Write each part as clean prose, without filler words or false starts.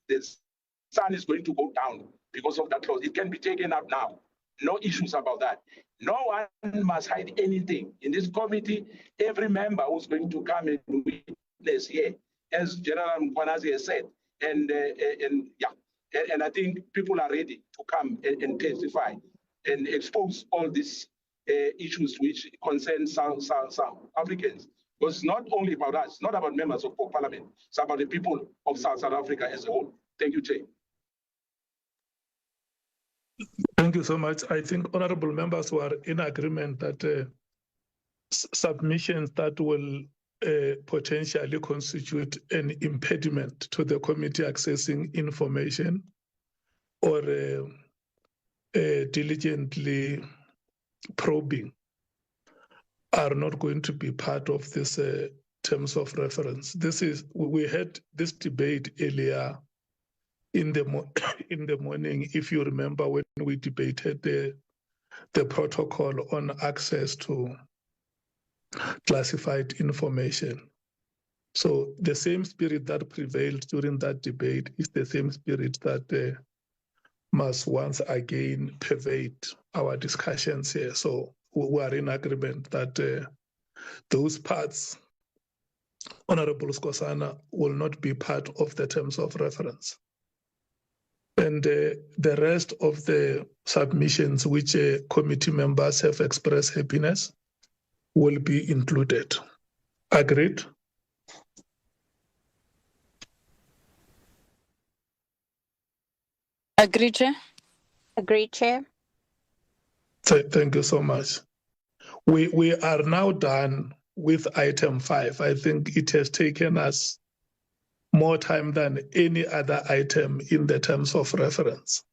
the sun is going to go down because of that clause. It can be taken up now. No issues about that. No one must hide anything. In this committee, every member who's going to come and witness here, as Nhlanhla Mkhwanazi has said, and I think people are ready to come and testify and expose all these issues which concern South Africans. Because it's not only about us, it's not about members of parliament, it's about the people of South Africa as a whole. Thank you, Chair. Thank you so much. I think honorable members were in agreement that submissions that will potentially constitute an impediment to the committee accessing information or diligently probing are not going to be part of this terms of reference. We had this debate earlier in the morning, if you remember, when we debated the protocol on access to classified information. So the same spirit that prevailed during that debate is the same spirit that must once again pervade our discussions here. So we are in agreement that those parts, Honorable Skosana, will not be part of the terms of reference. And the rest of the submissions which committee members have expressed happiness will be included. Agreed? Agreed, Chair. Agreed, Chair. Thank you so much. We are now done with item 5. I think it has taken us more time than any other item in the terms of reference.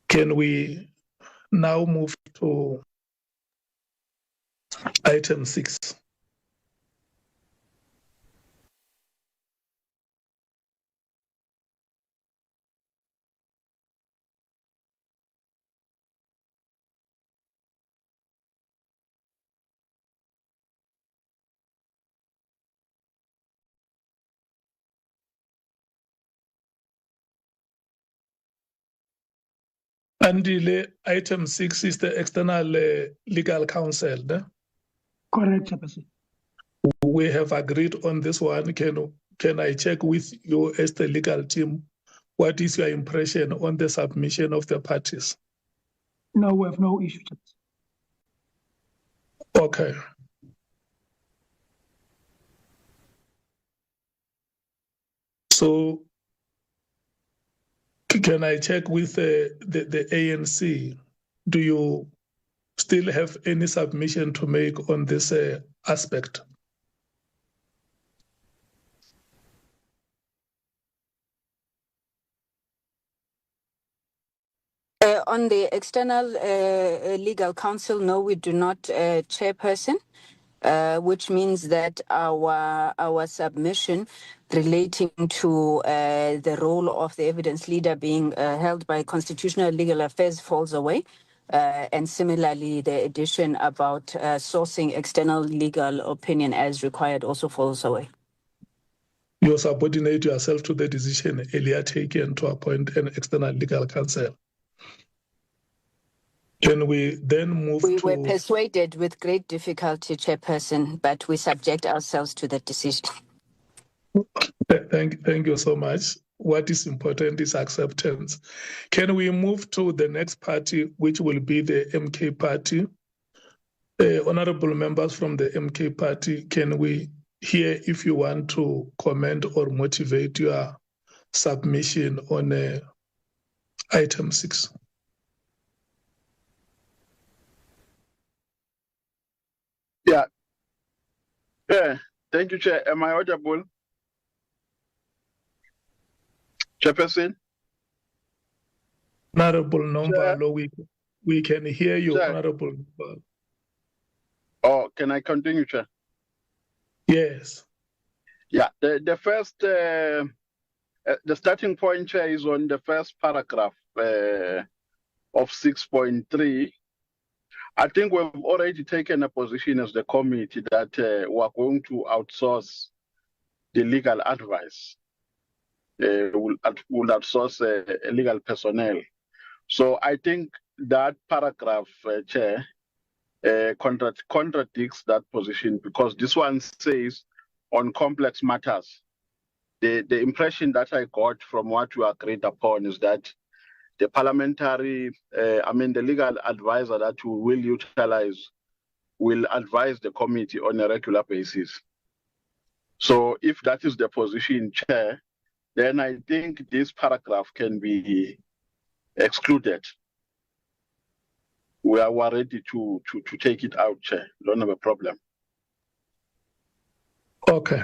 Can we now move to item 6? Andile, item 6 is the external legal counsel. Ne? Correct, Chairperson. We have agreed on this one. Can I check with you as the legal team? What is your impression on the submission of the parties? No, we have no issue, Chairperson. Okay. So can I check with the ANC? Do you still have any submission to make on this aspect? On the external legal counsel, no, we do not, Chairperson, which means that our submission relating to the role of the evidence leader being held by Constitutional Legal Affairs falls away. And similarly, the addition about sourcing external legal opinion as required also falls away. You subordinate yourself to the decision earlier taken to appoint an external legal counsel. Can we then move to... We were persuaded with great difficulty, Chairperson, but we subject ourselves to that decision. Thank you so much. What is important is acceptance. Can we move to the next party, which will be the MK party? Honorable members from the MK party, can we hear if you want to comment or motivate your submission on item 6? Yeah, thank you, Chair. Am I audible? Chairperson? Honorable Nombalo, we can hear you, Chair. Honorable Nombalo. Oh, can I continue, Chair? Yes. Yeah, the first, the starting point, Chair, is on the first paragraph of 6.3. I think we've already taken a position as the committee that we're going to outsource the legal advice, will outsource legal personnel. So I think that paragraph, Chair, contradicts that position, because this one says on complex matters. The impression that I got from what we agreed upon is that the parliamentary, the legal advisor that we will utilize will advise the committee on a regular basis. So if that is the position, Chair, then I think this paragraph can be excluded. We are ready to take it out, Chair. Don't have a problem. Okay.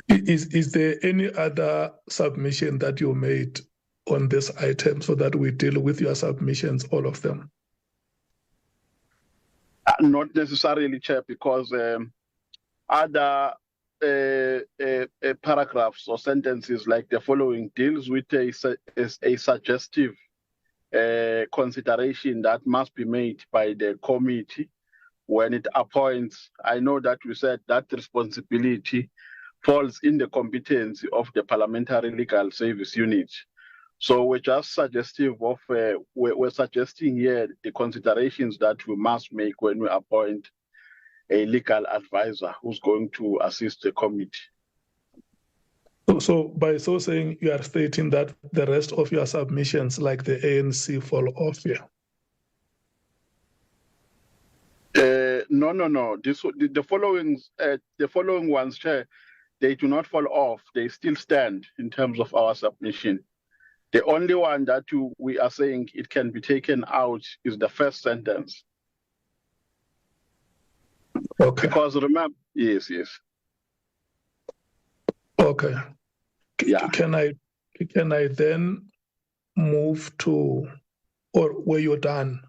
Is there any other submission that you made on this item so that we deal with your submissions, all of them? Not necessarily, Chair, because other paragraphs or sentences like the following deals with a suggestive consideration that must be made by the committee when it appoints. I know that we said that responsibility falls in the competence of the Parliamentary Legal Service Unit. So we're just suggestive of, we're suggesting here the considerations that we must make when we appoint a legal advisor who's going to assist the committee. So by so saying, you are stating that the rest of your submissions, like the ANC, fall off here? No. The following ones, Chair, they do not fall off. They still stand in terms of our submission. The only one that we are saying it can be taken out is the first sentence. Okay. Because remember, yes. Okay. Yeah. Can I then move to, or were you done?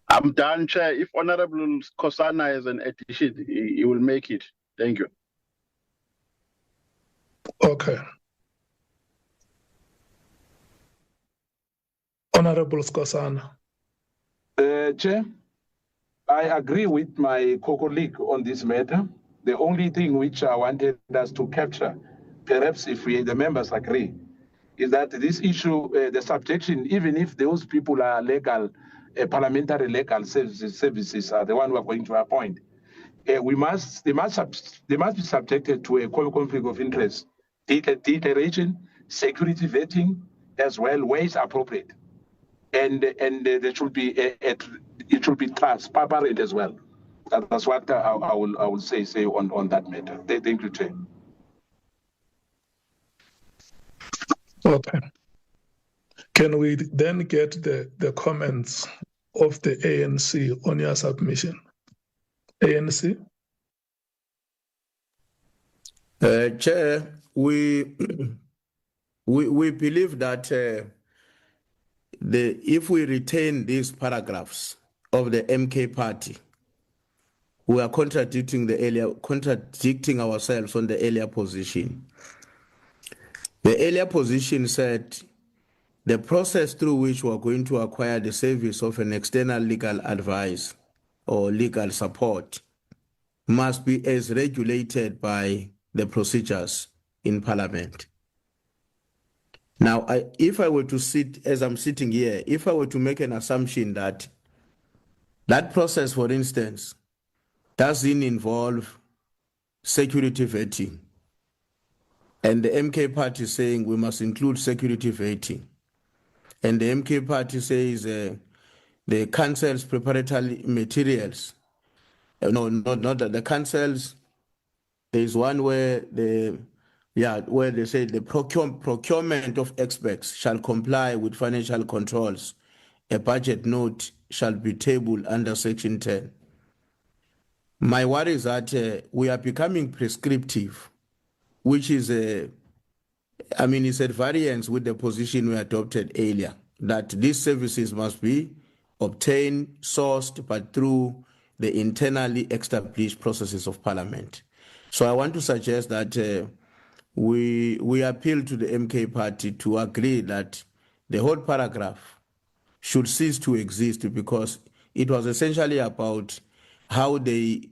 I'm done, Chair. If Honorable Kosana has an addition, he will make it. Thank you. Okay. Honorable Kosana. Chair, I agree with my co-colleague on this matter. The only thing which I wanted us to capture, perhaps if the members agree, is that this issue, the subjection, even if those people are legal, parliamentary legal services are the one who are going to appoint, they must be subjected to a conflict of interest declaration, security vetting, as well, where it's appropriate, and there should be it should be transparent as well. That's what I will say on that matter. Thank you, Chair. Okay. Can we then get the comments of the ANC on your submission? ANC? Chair, we believe that if we retain these paragraphs of the MK party, we are contradicting ourselves on the earlier position. The earlier position said the process through which we are going to acquire the service of an external legal advice or legal support must be as regulated by the procedures in Parliament. Now, if I were to sit, as I'm sitting here, if I were to make an assumption that that process, for instance, doesn't involve security vetting, and the MK party saying we must include security vetting, and the MK party says the council's preparatory materials, not the council's, there's one where where they say the procurement of experts shall comply with financial controls. A budget note shall be tabled under Section 10. My worry is that we are becoming prescriptive, which is it's at variance with the position we adopted earlier, that these services must be obtained, sourced, but through the internally established processes of Parliament. So I want to suggest that we appeal to the MK party to agree that the whole paragraph should cease to exist, because it was essentially about how they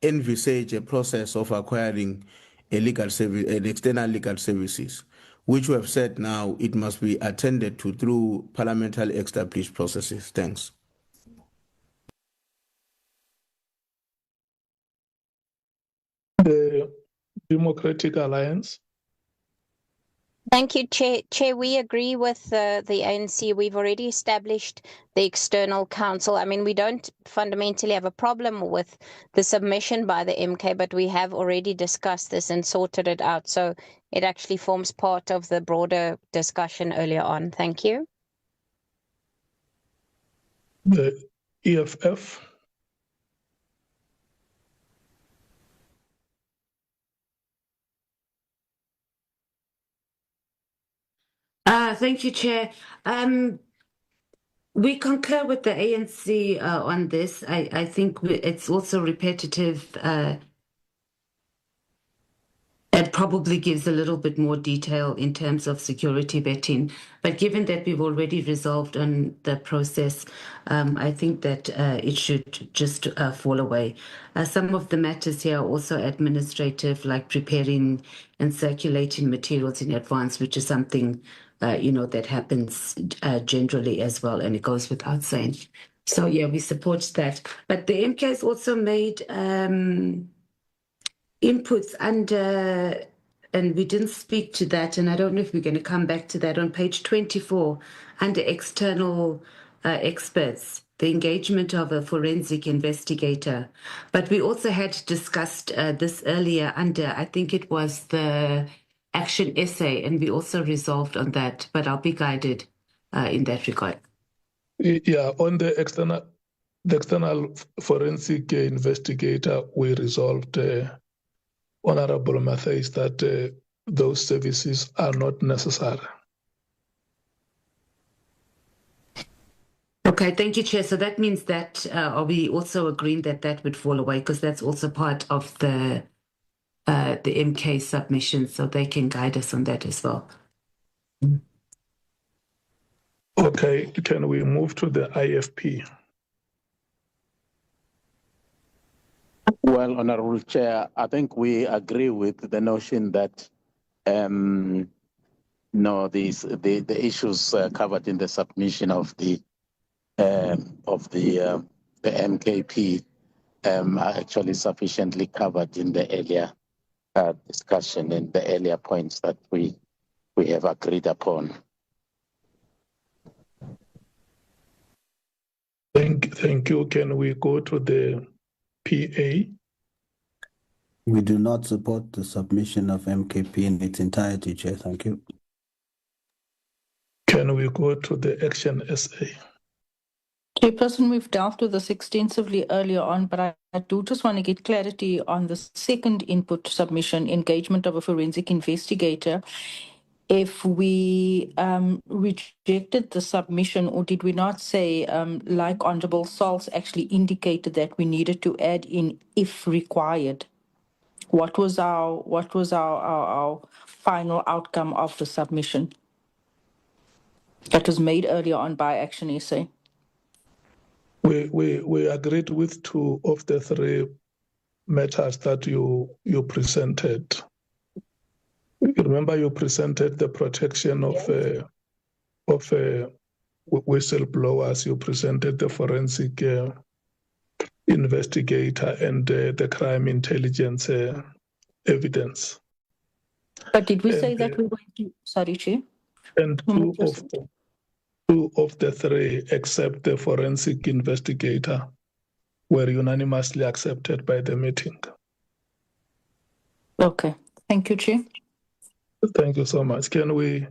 envisage a process of acquiring a legal service, an external legal services, which we have said now it must be attended to through parliamentary established processes. Thanks. The Democratic Alliance. Thank you, Chair. Chair, we agree with the ANC. We've already established the external counsel. I mean, we don't fundamentally have a problem with the submission by the MK, but we have already discussed this and sorted it out. So it actually forms part of the broader discussion earlier on. Thank you. The EFF. Thank you, Chair. We concur with the ANC on this. I think it's also repetitive. It probably gives a little bit more detail in terms of security vetting. But given that we've already resolved on the process, I think that it should just fall away. Some of the matters here are also administrative, like preparing and circulating materials in advance, which is something that happens generally as well, and it goes without saying. So yeah, we support that. But the MK has also made inputs under, and we didn't speak to that, and I don't know if we're going to come back to that on page 24 under external experts, the engagement of a forensic investigator. But we also had discussed this earlier under, I think it was the action essay, and we also resolved on that, but I'll be guided in that regard. Yeah, on the external forensic investigator, we resolved, Honorable Matthys, that those services are not necessary. Okay, thank you, Chair. So that means that are we also agreeing that that would fall away, because that's also part of the MK submission, so they can guide us on that as well. Okay, can we move to the IFP? Well, Honorable Chair, I think we agree with the notion that the issues covered in the submission of the MKP are actually sufficiently covered in the earlier discussion and the earlier points that we have agreed upon. Thank you. Can we go to the PA? We do not support the submission of MKP in its entirety, Chair. Thank you. Can we go to the Action SA? Chairperson, we've dealt with this extensively earlier on, but I do just want to get clarity on the second input submission, engagement of a forensic investigator. If we rejected the submission, or did we not say, like Honorable Salz actually indicated, that we needed to add in if required? What was our final outcome of the submission that was made earlier on by Action SA? We agreed with two of the three matters that you presented. Remember, you presented the protection of whistleblowers. You presented the forensic investigator and the crime intelligence evidence. But did we say that we were going to? Sorry, Chair. And two of the three, except the forensic investigator, were unanimously accepted by the meeting. Okay. Thank you, Chair. Thank you so much. Can we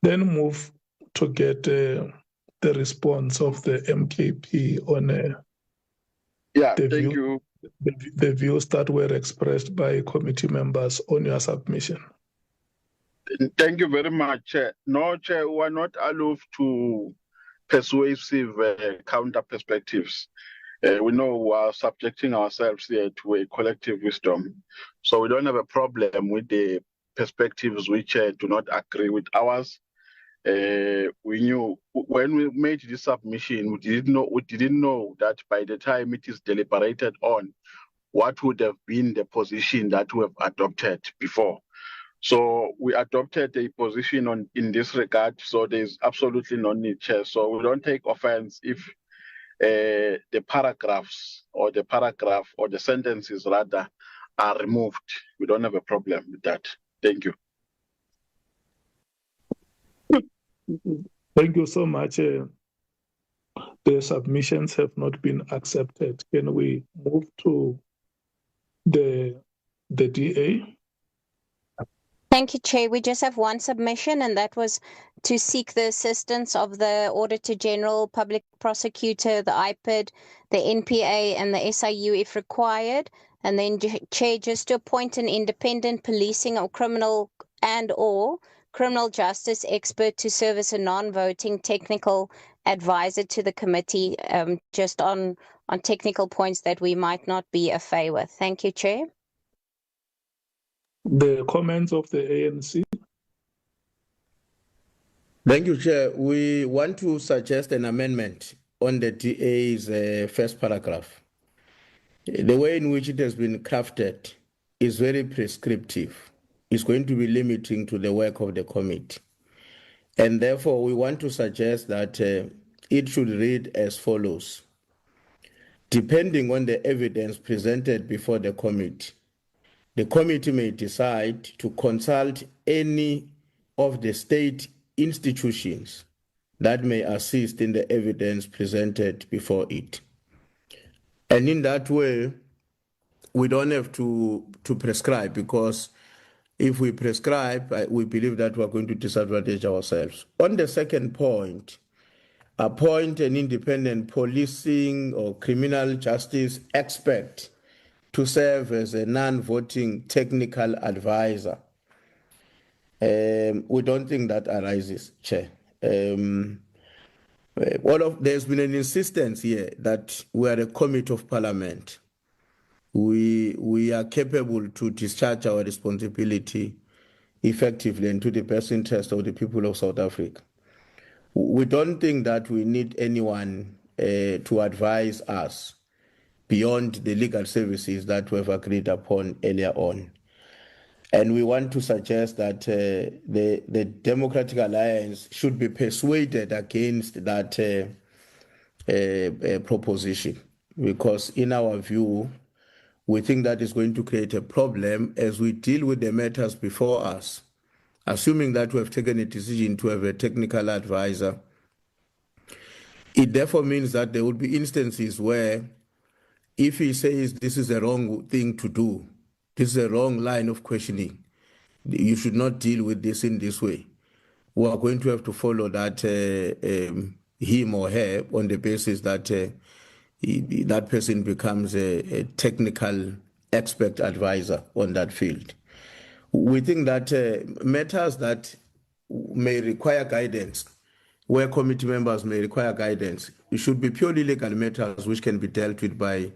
then move to get the response of the MKP on the views that were expressed by committee members on your submission? Thank you very much, Chair. No, Chair, we are not allowed to persuasive counter perspectives. We know we are subjecting ourselves here to a collective wisdom. So we don't have a problem with the perspectives which do not agree with ours. we knew when we made this submission, we didn't know that by the time it is deliberated on, what would have been the position that we have adopted before. So we adopted a position in this regard. So there's absolutely no need, Chair. So we don't take offense if the paragraphs or the sentences rather are removed. We don't have a problem with that. Thank you. Thank you so much. The submissions have not been accepted. Can we move to the DA? Thank you, Chair. We just have one submission, and that was to seek the assistance of the Auditor General, Public Prosecutor, the IPID, the NPA, and the SIU if required. And then, Chair, just to appoint an independent policing or criminal justice expert to serve as a non-voting technical advisor to the committee, just on technical points that we might not be a favor with. Thank you, Chair. The comments of the ANC. Thank you, Chair. We want to suggest an amendment on the DA's first paragraph. The way in which it has been crafted is very prescriptive. It's going to be limiting to the work of the committee. And therefore, we want to suggest that it should read as follows. Depending on the evidence presented before the committee may decide to consult any of the state institutions that may assist in the evidence presented before it. And in that way, we don't have to prescribe, because if we prescribe, we believe that we're going to disadvantage ourselves. On the second point, appoint an independent policing or criminal justice expert to serve as a non-voting technical advisor. We don't think that arises, Chair. There's been an insistence here that we are a committee of parliament. We are capable to discharge our responsibility effectively and to the best interest of the people of South Africa. We don't think that we need anyone to advise us beyond the legal services that we have agreed upon earlier on. And we want to suggest that the Democratic Alliance should be persuaded against that proposition, because in our view, we think that is going to create a problem as we deal with the matters before us. Assuming that we have taken a decision to have a technical advisor, it therefore means that there will be instances where if he says this is the wrong thing to do, this is a wrong line of questioning, you should not deal with this in this way, we are going to have to follow that him or her on the basis that that person becomes a technical expert advisor on that field. We think that matters that may require guidance, where committee members may require guidance, it should be purely legal matters which can be dealt with by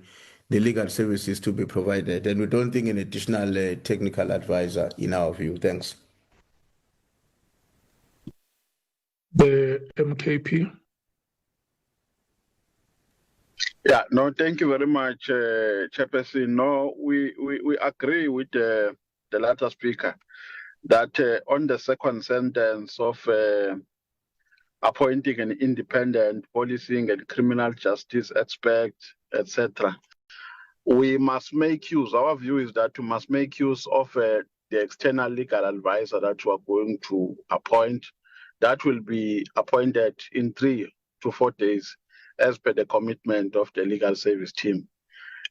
the legal services to be provided. And we don't think an additional technical advisor in our view. Thanks. The MKP. Yeah, no, thank you very much, Chairperson. No, we agree with the latter speaker that on the second sentence of appointing an independent policing and criminal justice expert, etc., we must make use, our view is that we must make use of the external legal advisor that we are going to appoint. That will be appointed in 3 to 4 days, as per the commitment of the legal service team,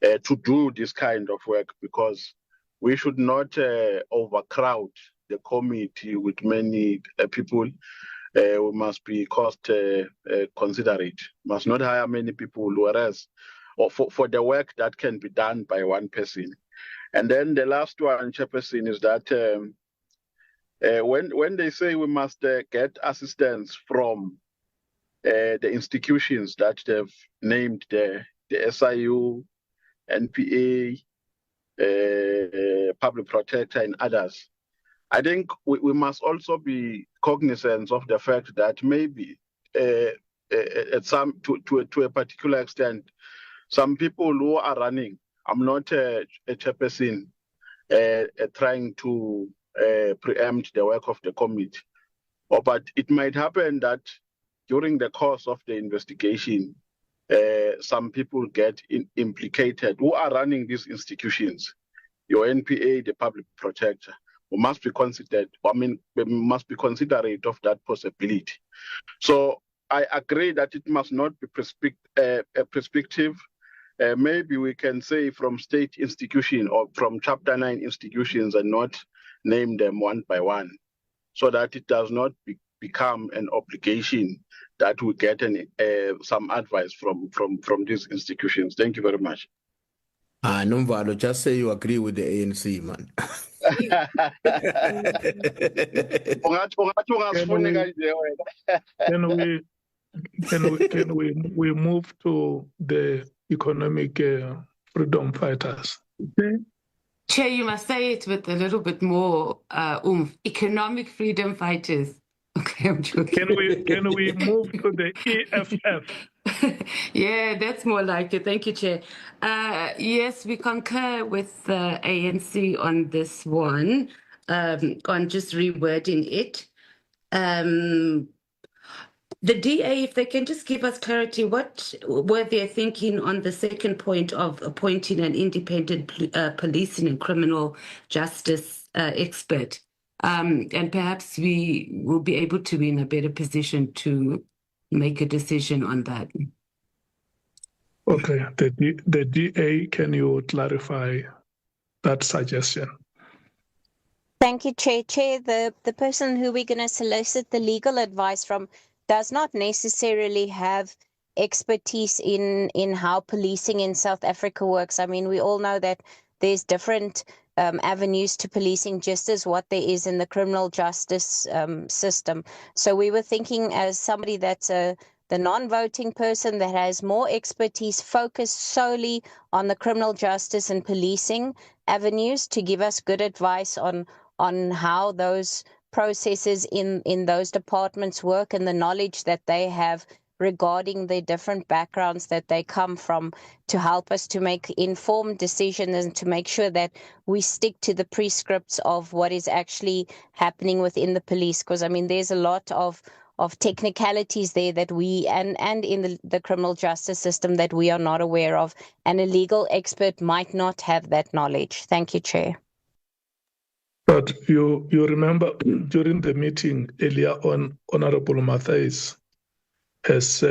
to do this kind of work, because we should not overcrowd the committee with many people. We must be cost considerate, must not hire many people, whereas or for the work that can be done by one person. And then the last one, Chairperson, is that when they say we must get assistance from the institutions that they've named, the SIU, NPA, Public Protector, and others, I think we must also be cognizant of the fact that maybe at to a particular extent, some people who are running, I'm not a chairperson trying to preempt the work of the committee, but it might happen that during the course of the investigation, some people get implicated who are running these institutions. Your NPA, the public protector, we must be considered. I mean, we must be considerate of that possibility. So I agree that it must not be prescriptive. Maybe we can say from state institution or from Chapter 9 institutions and not name them one by one, so that it does not become an obligation that we get some advice from these institutions. Thank you very much. Nomvalo, just say you agree with the ANC, man. Can we move to the economic freedom fighters? Okay. Chair, you must say it with a little bit more economic freedom fighters. Okay, I'm joking. Can we move to the EFF? Yeah, that's more like it. Thank you, Chair. Yes, we concur with the ANC on this one, on just rewording it. The DA, if they can just give us clarity, what were they thinking on the second point of appointing an independent policing and criminal justice expert? And perhaps we will be able to be in a better position to make a decision on that. Okay, the DA, can you clarify that suggestion? Thank you, Chair. Chair, the person who we're going to solicit the legal advice from does not necessarily have expertise in how policing in South Africa works. I mean, we all know that there's different avenues to policing, just as what there is in the criminal justice system. So we were thinking, as somebody that's the non-voting person that has more expertise focused solely on the criminal justice and policing avenues, to give us good advice on how those processes in those departments work and the knowledge that they have regarding the different backgrounds that they come from, to help us to make informed decisions and to make sure that we stick to the prescripts of what is actually happening within the police. Because I mean, there's a lot of technicalities there that we and in the criminal justice system that we are not aware of, and a legal expert might not have that knowledge. Thank you, Chair. But you remember during the meeting earlier on, Honorable Matthys has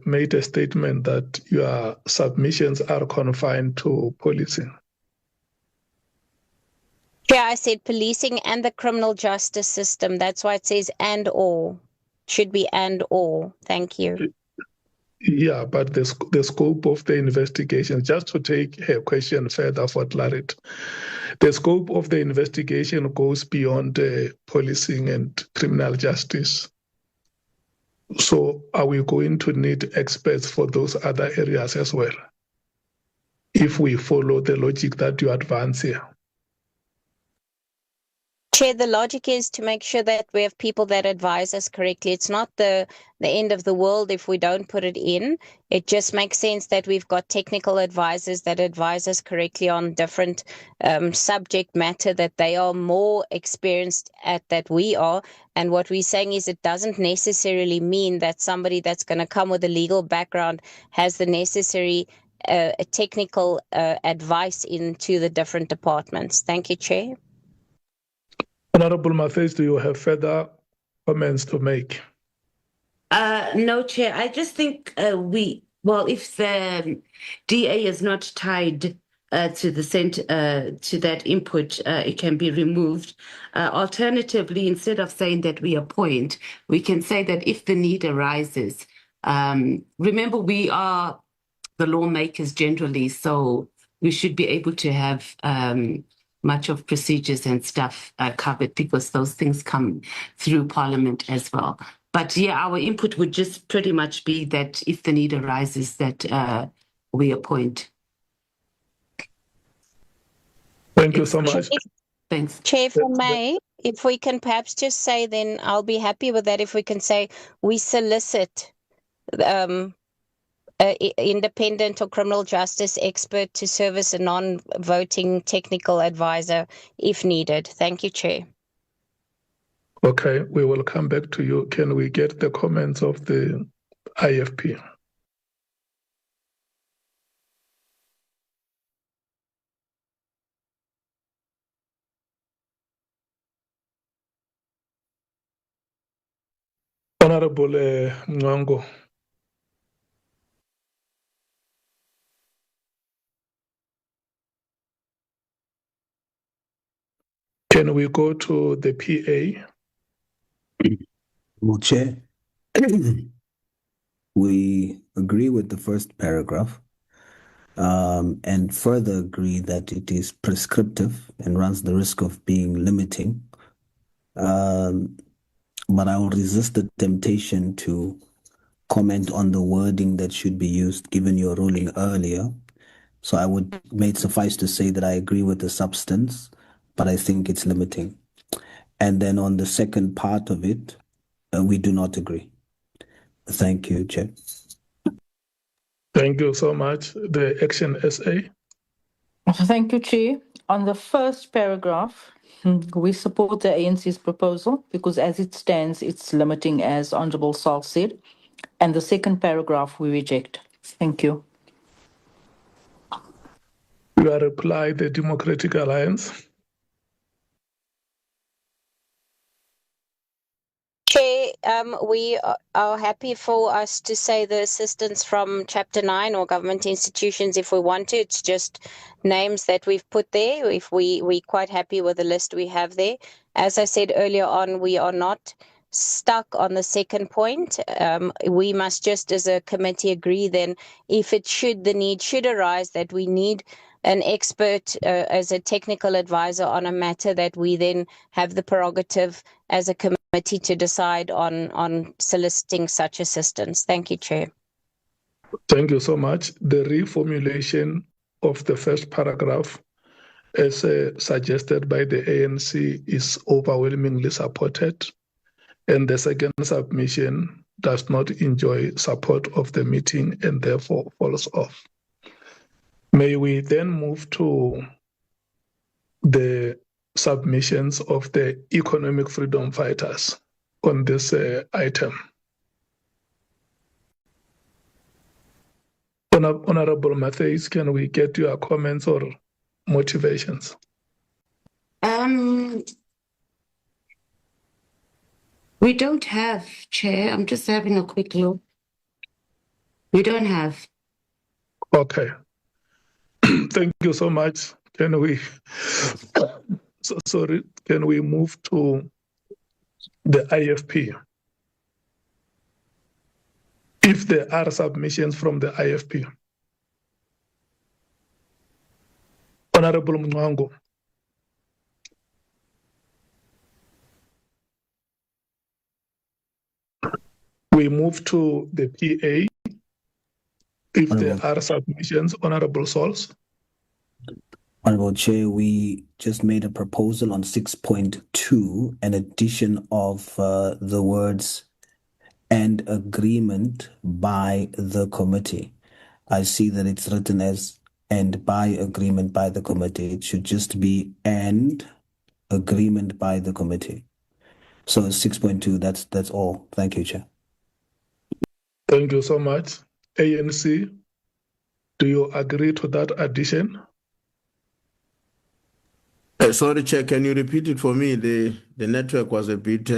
made a statement that your submissions are confined to policing. Yeah, I said policing and the criminal justice system. That's why it says and or. Should be and or. Thank you. Yeah, but the scope of the investigation, just to take her question further for clarity, the scope of the investigation goes beyond policing and criminal justice. So are we going to need experts for those other areas as well, if we follow the logic that you advance here? Chair, the logic is to make sure that we have people that advise us correctly. It's not the end of the world if we don't put it in. It just makes sense that we've got technical advisors that advise us correctly on different subject matter that they are more experienced at that we are. And what we're saying is it doesn't necessarily mean that somebody that's going to come with a legal background has the necessary technical advice into the different departments. Thank you, Chair. Honorable Matthys, do you have further comments to make? No, Chair. I just think if the DA is not tied to that input, it can be removed. Alternatively, instead of saying that we appoint, we can say that if the need arises, remember we are the lawmakers generally, so we should be able to have much of procedures and stuff covered, because those things come through Parliament as well. But yeah, our input would just pretty much be that if the need arises, that we appoint. Thank you so much. Thanks. Chair, if I may, if we can perhaps just say, then I'll be happy with that if we can say we solicit an independent or criminal justice expert to serve as a non-voting technical advisor if needed. Thank you, Chair. Okay, we will come back to you. Can we get the comments of the IFP? Honorable Mwango. Can we go to the PA? Well, Chair, we agree with the first paragraph and further agree that it is prescriptive and runs the risk of being limiting. But I will resist the temptation to comment on the wording that should be used given your ruling earlier. So I would make suffice to say that I agree with the substance, but I think it's limiting. And then on the second part of it, we do not agree. Thank you, Chair. Thank you so much. The Action SA. Thank you, Chair. On the first paragraph, we support the ANC's proposal because as it stands, it's limiting, as Honourable Saul said. And the second paragraph, we reject. Thank you. Your reply, the Democratic Alliance. Chair, we are happy for us to say the assistance from Chapter 9 or government institutions if we want to. It's just names that we've put there. If we're quite happy with the list we have there. As I said earlier on, we are not stuck on the second point. We must just as a committee agree then if the need should arise that we need an expert as a technical advisor on a matter that we then have the prerogative as a committee to decide on soliciting such assistance. Thank you, Chair. Thank you so much. The reformulation of the first paragraph as suggested by the ANC is overwhelmingly supported, and the second submission does not enjoy support of the meeting and therefore falls off. May we then move to the submissions of the economic freedom fighters on this item. Honorable Matthews, can we get your comments or motivations? We don't have, Chair. I'm just having a quick look. We don't have. Okay. Thank you so much. Can we, can we move to the IFP? If there are submissions from the IFP. Honorable Mwango. We move to the PA. If there are submissions, Honorable Sauls. Honorable Chair, we just made a proposal on 6.2, an addition of the words and agreement by the committee. I see that it's written as and by agreement by the committee. It should just be and agreement by the committee. So 6.2, that's all. Thank you, Chair. Thank you so much. ANC, do you agree to that addition? Sorry, Chair, can you repeat it for me? The network was a bit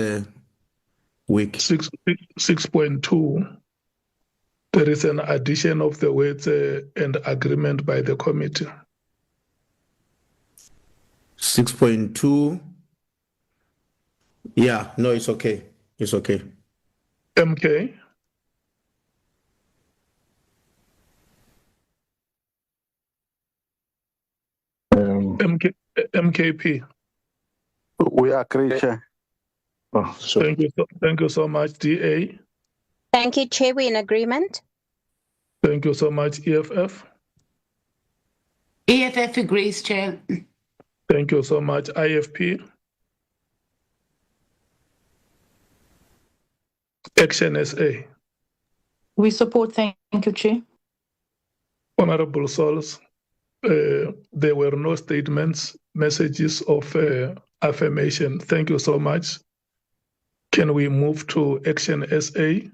weak. 6.2, there is an addition of the words and agreement by the committee. 6.2. Yeah, no, it's okay. It's okay. MK? MKP? We agree, Chair. Oh, sorry. Thank you so much, DA. Thank you, Chair. We're in agreement. Thank you so much, EFF. EFF agrees, Chair. Thank Thank you so much. IFP. Action SA. We support. Thank you, Chair. Honorable Souls, there were no statements, messages of affirmation. Thank you so much. Can we move to Action SA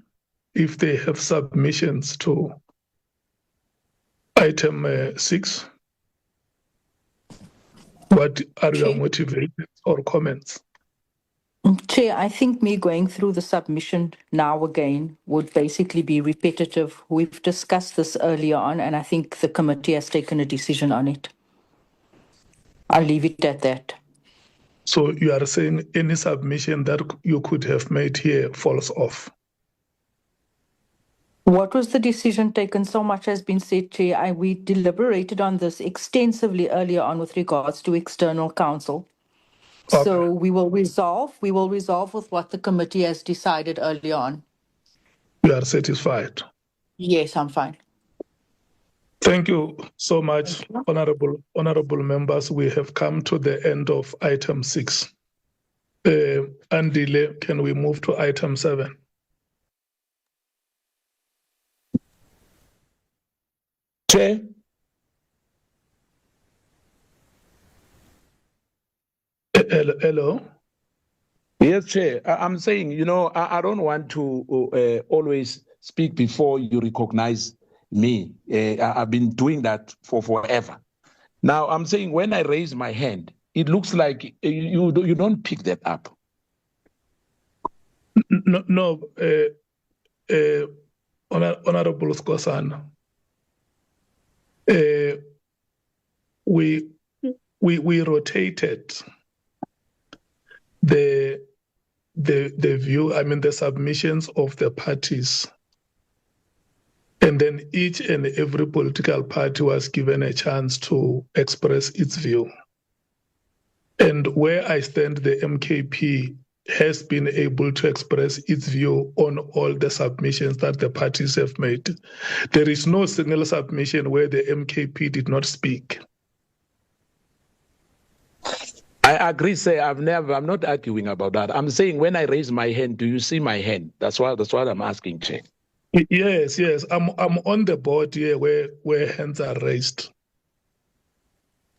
if they have submissions to item 6? What are your motivations or comments? Chair, I think me going through the submission now again would basically be repetitive. We've discussed this earlier on, and I think the committee has taken a decision on it. I'll leave it at that. So you are saying any submission that you could have made here falls off? What was the decision taken? So much has been said, Chair. We deliberated on this extensively earlier on with regards to external counsel. Okay. So we will resolve with what the committee has decided earlier on. You are satisfied? Yes, I'm fine. Thank you so much, honorable members. We have come to the end of item 6. Andile, can we move to item 7? Chair. Hello? Yes, Chair. I'm saying, I don't want to always speak before you recognize me. I've been doing that for forever. Now, I'm saying when I raise my hand, it looks like you don't pick that up. No, Honorable Skosana. We rotated the view, the submissions of the parties. And then each and every political party was given a chance to express its view. And where I stand, the MKP has been able to express its view on all the submissions that the parties have made. There is no single submission where the MKP did not speak. I agree, sir. I'm not arguing about that. I'm saying when I raise my hand, do you see my hand? That's what I'm asking, Chair. Yes. I'm on the board here where hands are raised.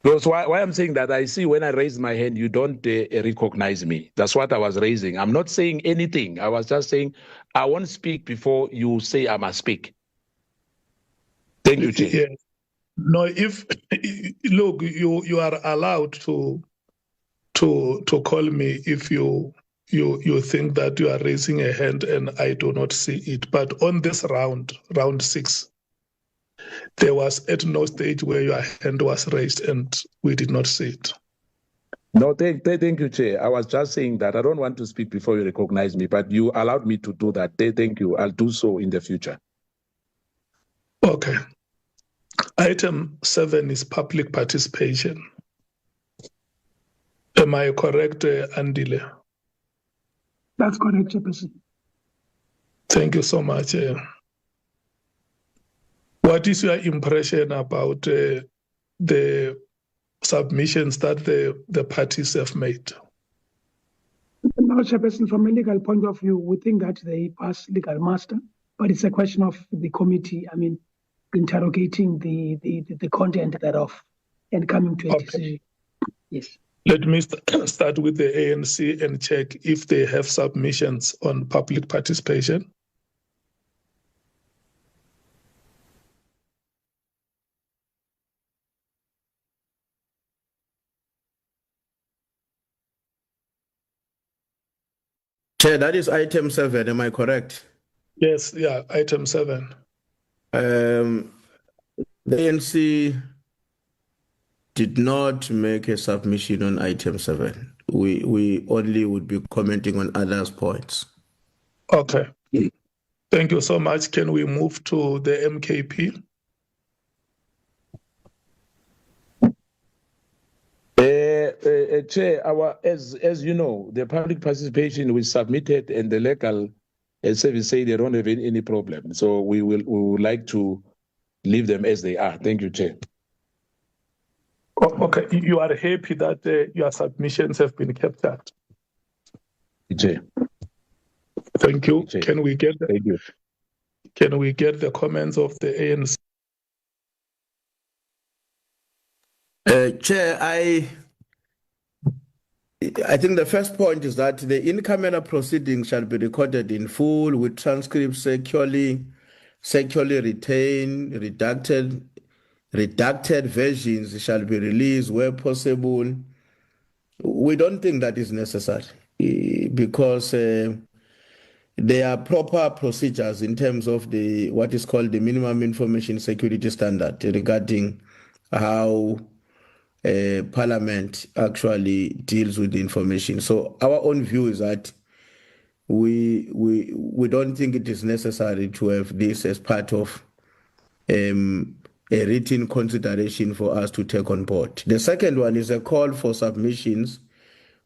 Because why I'm saying that, I see when I raise my hand, you don't recognize me. That's what I was raising. I'm not saying anything. I was just saying I won't speak before you say I must speak. Thank you, Chair. Yes. No, look, you are allowed to call me if you think that you are raising a hand and I do not see it. But on this round 6, there was at no stage where your hand was raised and we did not see it. No, thank you, Chair. I was just saying that I don't want to speak before you recognize me, but you allowed me to do that. Thank you. I'll do so in the future. Okay. Item 7 is public participation. Am I correct, Andile? That's correct, Chairperson. Thank you so much. What is your impression about the submissions that the parties have made? Now, Chairperson, from a legal point of view, we think that they pass legal muster, but it's a question of the committee, interrogating the content thereof and coming to a decision. Yes. Let me start with the ANC and check if they have submissions on public participation. Chair, that is item 7, am I correct? Yes, yeah, item 7. The ANC did not make a submission on item 7. We only would be commenting on others' points. Okay. Thank you so much. Can we move to the MKP? Chair, as you know, the public participation we submitted and the legal service say they don't have any problem. So we would like to leave them as they are. Thank you, Chair. Okay, you are happy that your submissions have been captured. Thank you. Can we get the comments of the ANC? Chair, I think the first point is that the in-camera proceedings shall be recorded in full with transcripts securely retained, redacted versions shall be released where possible. We don't think that is necessary because there are proper procedures in terms of the what is called the minimum information security standard regarding how Parliament actually deals with the information. So our own view is that we don't think it is necessary to have this as part of a written consideration for us to take on board. The second one is a call for submissions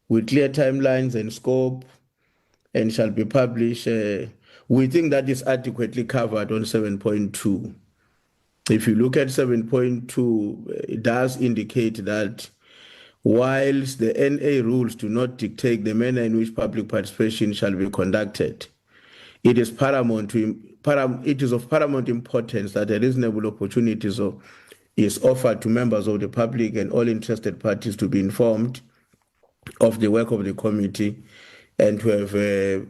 with clear timelines and scope and shall be published. We think that is adequately covered on 7.2. If you look at 7.2, it does indicate that whilst the NA rules do not dictate the manner in which public participation shall be conducted, it is of paramount importance that a reasonable opportunity is offered to members of the public and all interested parties to be informed of the work of the committee and to have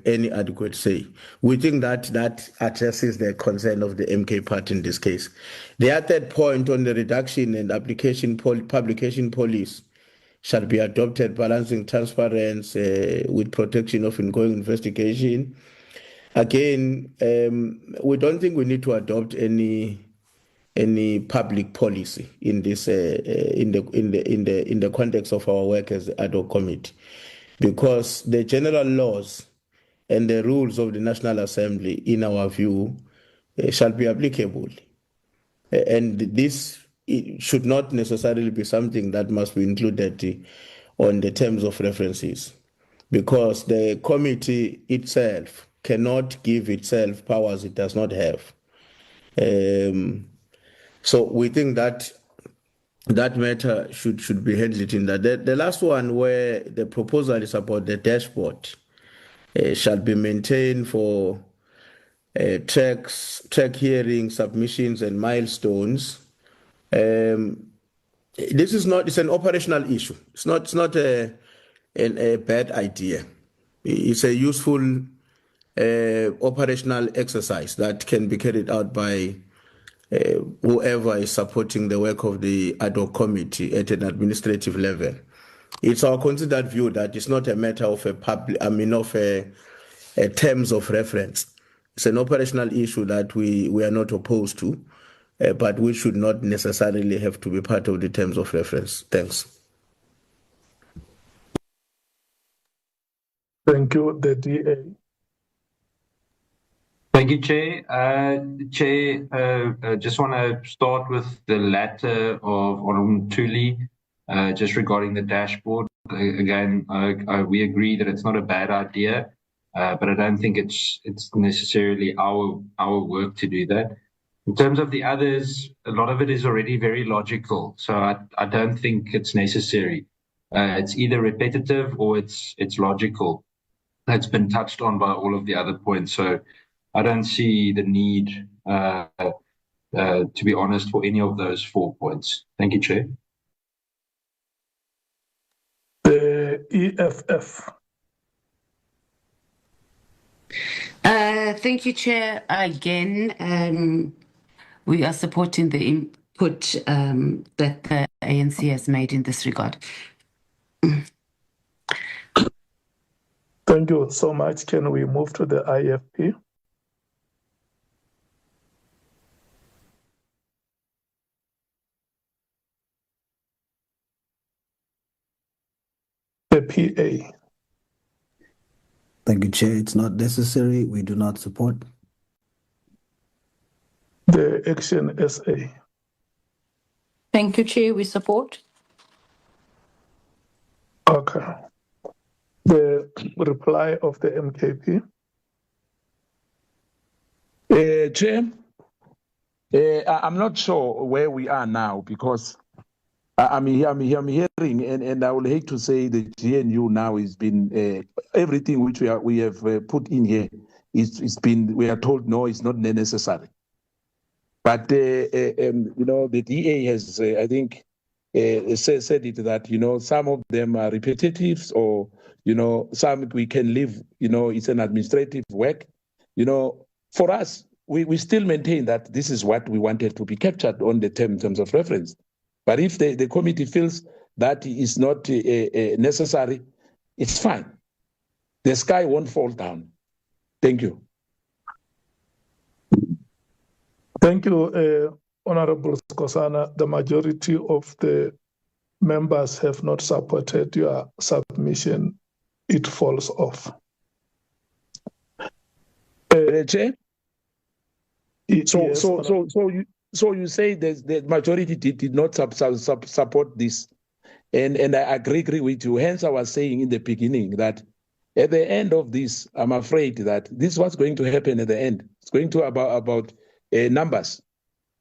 any adequate say. We think that addresses the concern of the MK party in this case. The third point on the reduction and publication policy shall be adopted, balancing transparency with protection of ongoing investigation. Again, we don't think we need to adopt any public policy in this in the context of our work as the ad hoc committee, because the general laws and the rules of the National Assembly, in our view, shall be applicable, and this should not necessarily be something that must be included on the terms of references, because the committee itself cannot give itself powers it does not have. So we think that matter should be handled in that. The last one, where the proposal is about the dashboard, shall be maintained for track hearings, submissions, and milestones. This is not, it's an operational issue. It's not a bad idea. It's a useful operational exercise that can be carried out by whoever is supporting the work of the ad hoc committee at an administrative level. It's our considered view that it's not a matter of a terms of reference. It's an operational issue that we are not opposed to, but we should not necessarily have to be part of the terms of reference. Thanks. Thank you, the DA. Thank you, Chair. Chair, just want to start with the letter of Honourable Mthuli, just regarding the dashboard. Again, we agree that it's not a bad idea, but I don't think it's necessarily our work to do that. In terms of the others, a lot of it is already very logical, so I don't think it's necessary. It's either repetitive or it's logical. That's been touched on by all of the other points, so I don't see the need, to be honest, for any of those 4 points. Thank you, Chair. The EFF. Thank you, Chair. Again, we are supporting the input that the ANC has made in this regard. Thank you so much. Can we move to the IFP? The PA. Thank you, Chair. It's not necessary. We do not support. The Action SA. Thank you, Chair. We support. Okay. The reply of the MKP. Chair, I'm not sure where we are now, because I'm hearing, and I would hate to say the GNU now has been everything which we have put in here. It's been, we are told no, it's not necessary. But the DA has I think said it that some of them are repetitives, or some we can leave. It's an administrative work. For us, we still maintain that this is what we wanted to be captured on the terms of reference. But if the committee feels that is not necessary, it's fine. The sky won't fall down. Thank you. Thank you, Honorable Skosana. The majority of the members have not supported your submission. It falls off. Chair? Yes, So you say the majority did not support this, and I agree with you. Hence, I was saying in the beginning that at the end of this, I'm afraid that this is what's going to happen at the end. It's going to about numbers.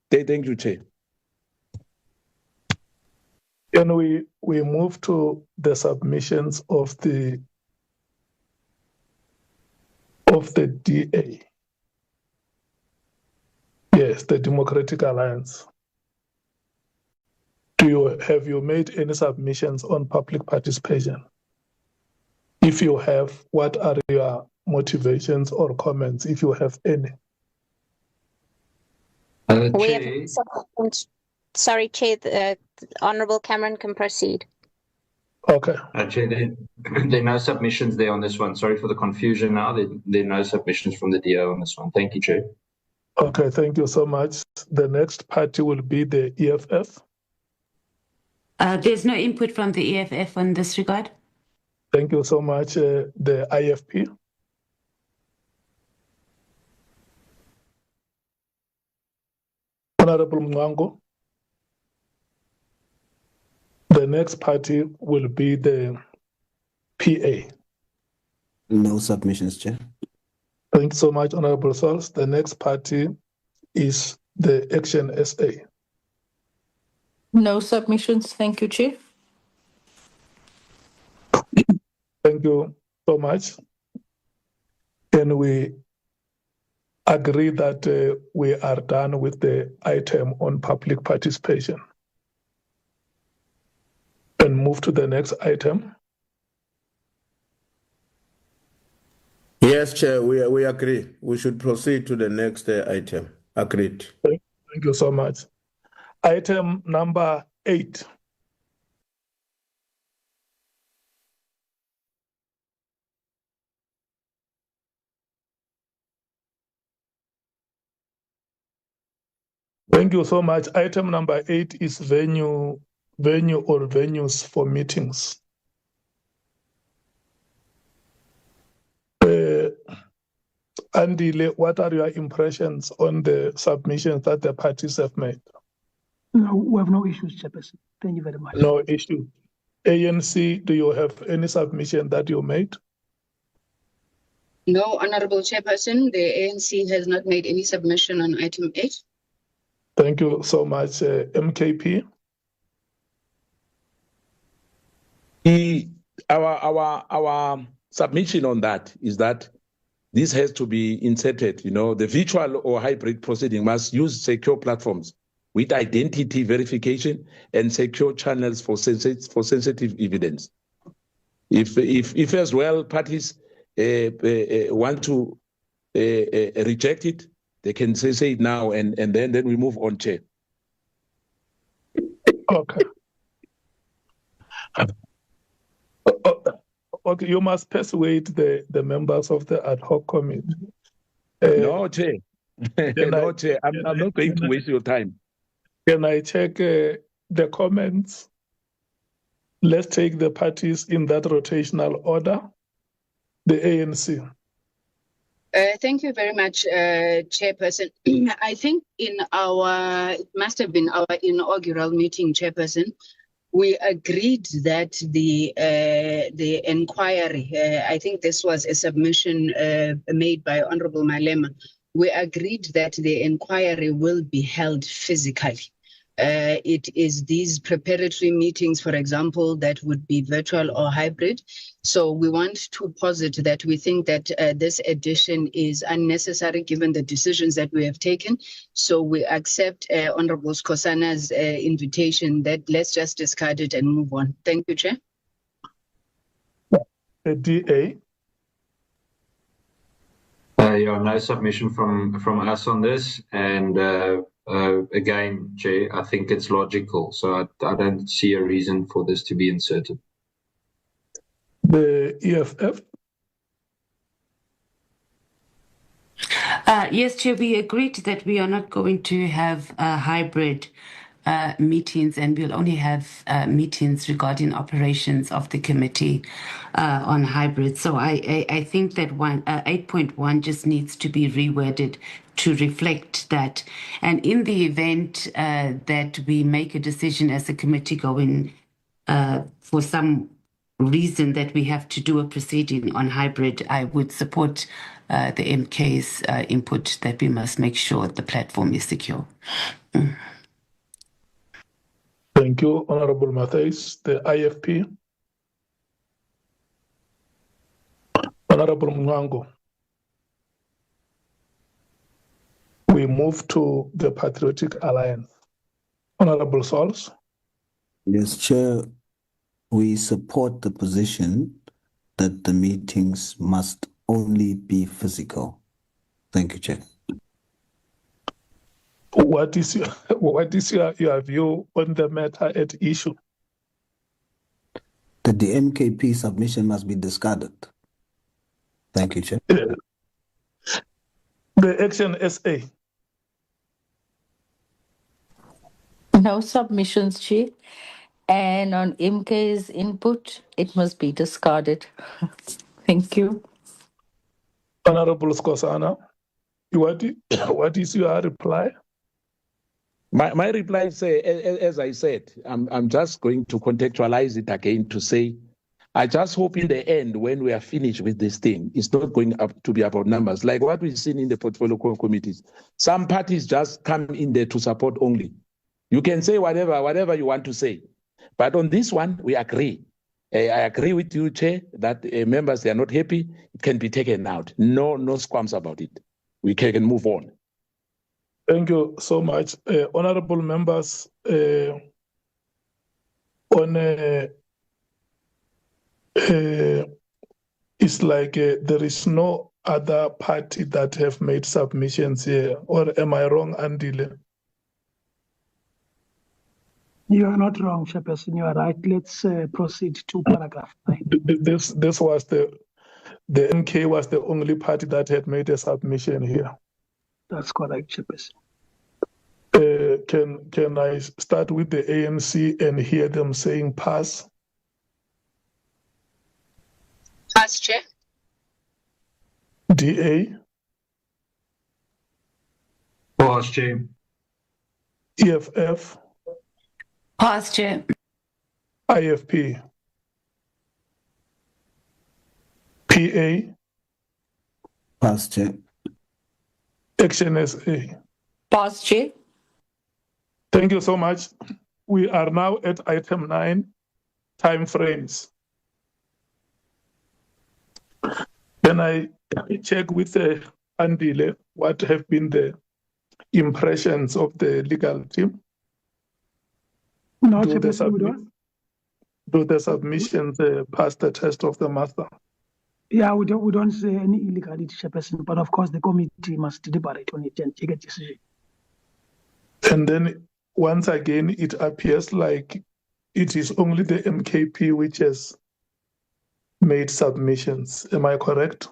Thank you, Chair. Can we move to the submissions of the DA? Yes, the Democratic Alliance. Have you made any submissions on public participation? If you have, what are your motivations or comments, if you have any? We have sorry, Chair, the Honourable Cameron can proceed. Okay. Chair, there are no submissions there on this one. Sorry for the confusion now. There are no submissions from the DO on this one. Thank you, Chair. Okay, thank you so much. The next party will be the EFF. There's no input from the EFF on this regard. Thank you so much. The IFP. Honorable Mwango. The next party will be the PA. No submissions, Chair. Thank you so much, Honorable Sols. The next party is the Action SA. No submissions. Thank you, Chair. Thank you so much. Can we agree that we are done with the item on public participation and move to the next item? Yes, Chair, we agree. We should proceed to the next item. Agreed. Thank you so much. Item number 8. Thank you so much. Item number 8 is venue or venues for meetings. Andile, what are your impressions on the submissions that the parties have made? No, we have no issues, Chairperson. Thank you very much. No issue. ANC, do you have any submission that you made? No, Honorable Chairperson, the ANC has not made any submission on item 8. Thank you so much. MKP? Our submission on that is that this has to be inserted. The virtual or hybrid proceeding must use secure platforms with identity verification and secure channels for sensitive evidence. If as well parties want to reject it, they can say it now, and then we move on, Chair. Okay. Okay, you must persuade the members of the ad hoc committee. No, Chair. No, Chair. I'm not going to waste your time. Can I check the comments? Let's take the parties in that rotational order. The ANC. Thank you very much, Chairperson. I think it must have been our inaugural meeting, Chairperson, we agreed that the inquiry, I think this was a submission made by Honorable Malema, we agreed that the inquiry will be held physically. It is these preparatory meetings, for example, that would be virtual or hybrid. So we want to posit that we think that this addition is unnecessary given the decisions that we have taken. So we accept Honorable Skosana's invitation that let's just discard it and move on. Thank you, Chair. DA. No submission from us on this, and again, Chair, I think it's logical, so I don't see a reason for this to be inserted. The EFF. Yes, Chair, we agreed that we are not going to have hybrid meetings, and we'll only have meetings regarding operations of the committee on hybrid. So I think that 8.1 just needs to be reworded to reflect that. And in the event that we make a decision as a committee going for some reason that we have to do a proceeding on hybrid, I would support the MK's input that we must make sure the platform is secure. Thank you, Honorable Matthys. The IFP. Honorable Mngango. We move to the Patriotic Alliance. Honorable Sols. Yes, Chair. We support the position that the meetings must only be physical. Thank you, Chair. What is your view on the matter at issue? That the MKP submission must be discarded. Thank you, Chair. The Action SA. No submissions, Chair. And on MK's input, it must be discarded. Thank you. Honorable Skosana, what is your reply? My reply is, as I said, I'm just going to contextualize it again to say, I just hope in the end, when we are finished with this thing, it's not going up to be about numbers. Like what we've seen in the portfolio committees. Some parties just come in there to support only. You can say whatever you want to say. But on this one, we agree. I agree with you, Chair, that members, they are not happy. It can be taken out. No squams about it. We can move on. Thank you so much. Honorable members, it's like there is no other party that have made submissions here. Or am I wrong, Andile? You are not wrong, Chairperson. You are right. Let's proceed to paragraph 9. This was the MK was the only party that had made a submission here. That's correct, Chairperson. Can I start with the ANC and hear them saying pass? Pass, Chair. DA? Pass, Chair. EFF? Pass, Chair. IFP? PA? Pass, Chair. Action SA? Pass, Chair. Thank you so much. We are now at item 9, timeframes. Can I check with Andile what have been the impressions of the legal team? No, Do Chairperson, the submissions pass the test of the master? Yeah, we don't say any illegality, Chairperson, but of course the committee must deliberate on it and take a decision. And then once again, it appears like it is only the MKP which has made submissions. Am I correct?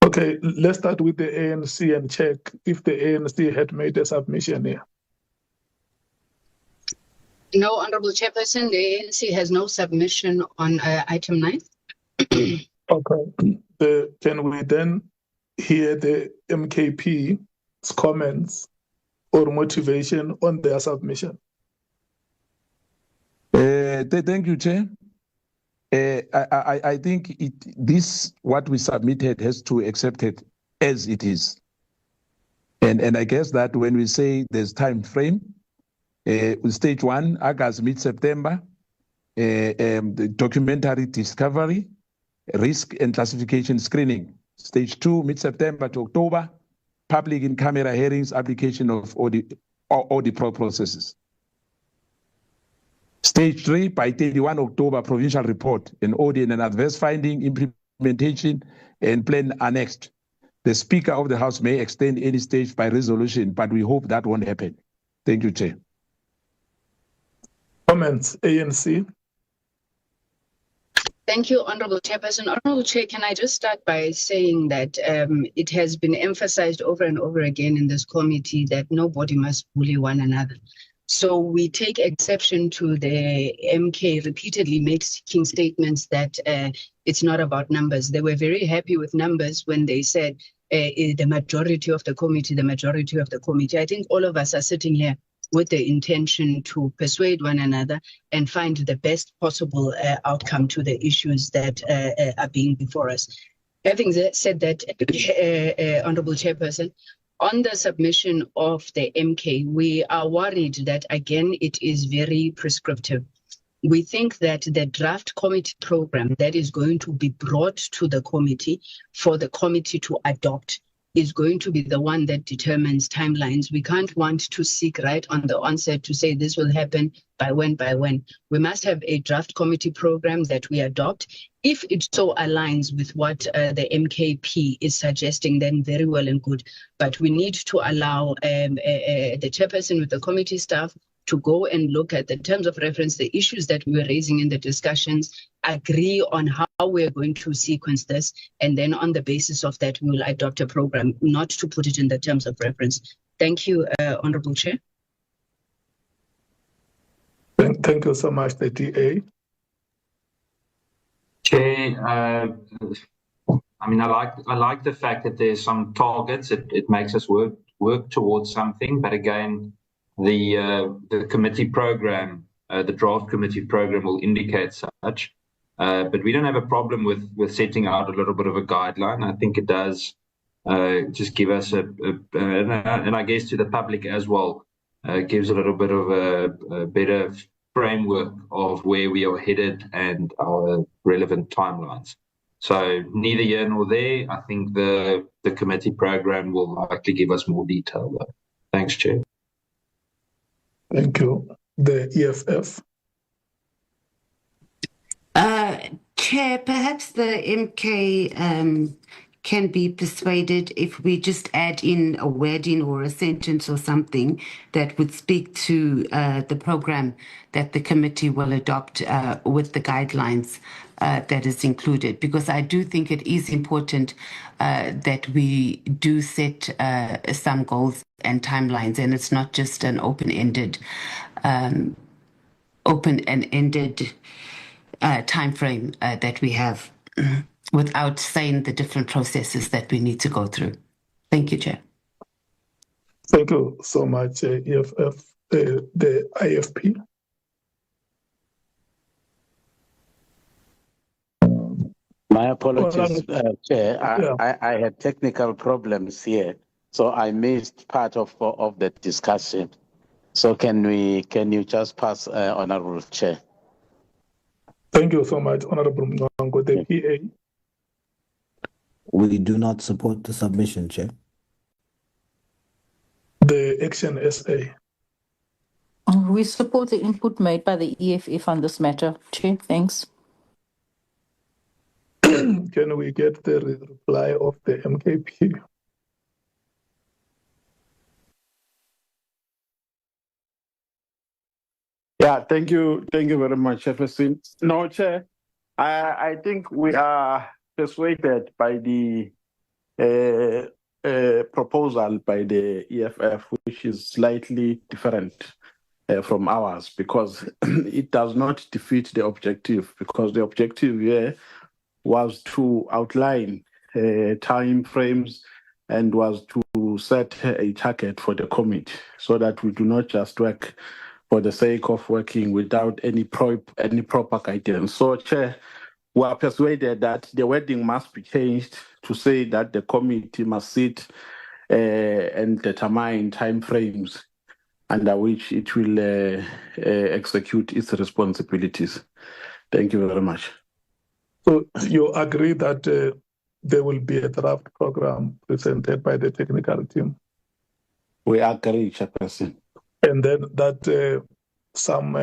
Okay, let's start with the ANC and check if the ANC had made a submission here. No, Honorable Chairperson, the ANC has no submission on item 9. Okay. Can we then hear the MKP's comments or motivation on their submission? Thank you, Chair. I think what we submitted has to accept it as it is. And I guess that when we say there's time frame, stage 1, August, mid-September, the documentary discovery, risk and classification screening. Stage 2, mid-September to October, public in-camera hearings, application of audit processes. Stage 3, by 31 October, provincial report, an audit and adverse finding, implementation, and plan annexed. The Speaker of the House may extend any stage by resolution, but we hope that won't happen. Thank you, Chair. Comments, ANC? Thank you, Honorable Chairperson. Honorable Chair, can I just start by saying that it has been emphasized over and over again in this committee that nobody must bully one another. So we take exception to the MK repeatedly making statements that it's not about numbers. They were very happy with numbers when they said the majority of the committee, the majority of the committee. I think all of us are sitting here with the intention to persuade one another and find the best possible outcome to the issues that are being before us. Having said that, Honorable Chairperson, on the submission of the MK, we are worried that, again, it is very prescriptive. We think that the draft committee program that is going to be brought to the committee for the committee to adopt is going to be the one that determines timelines. We can't want to seek right on the onset to say this will happen by when. We must have a draft committee program that we adopt. If it so aligns with what the MKP is suggesting, then very well and good. But we need to allow the chairperson with the committee staff to go and look at the terms of reference, the issues that we were raising in the discussions, agree on how we're going to sequence this, and then on the basis of that, we will adopt a program, not to put it in the terms of reference. Thank you, Honorable Chair. Thank you so much, the DA. Chair, I mean, I like the fact that there's some targets. It makes us work towards something, but again, the committee program, the draft committee program will indicate such. But we don't have a problem with setting out a little bit of a guideline. I think it does just give us and I guess to the public as well, gives a little bit of a better framework of where we are headed and our relevant timelines. So neither here nor there. I think the committee program will likely give us more detail though. Thanks, Chair. Thank you. The EFF. Chair, perhaps the MK can be persuaded if we just add in a wording or a sentence or something that would speak to the program that the committee will adopt with the guidelines that is included. Because I do think it is important that we do set some goals and timelines, and it's not just an open-ended time frame that we have without saying the different processes that we need to go through. Thank you, Chair. Thank you so much, EFF. The IFP. My apologies, Chair. I had technical problems here, so I missed part of the discussion. So can you just pass, Honourable Chair? Thank you so much, Honourable Mngango. The PA. We do not support the submission, Chair. The Action SA. We support the input made by the EFF on this matter, Chair. Thanks. Can we get the reply of the MKP? Yeah, thank you very much, Jefferson. No, Chair, I think we are persuaded by the proposal by the EFF, which is slightly different from ours, because it does not defeat the objective, because the objective here was to outline time frames and was to set a target for the committee so that we do not just work for the sake of working without any proper guidance. So, Chair, we are persuaded that the wording must be changed to say that the committee must sit and determine timeframes under which it will execute its responsibilities. Thank you very much. So you agree that there will be a draft program presented by the technical team? We agree, Chairperson. And then that some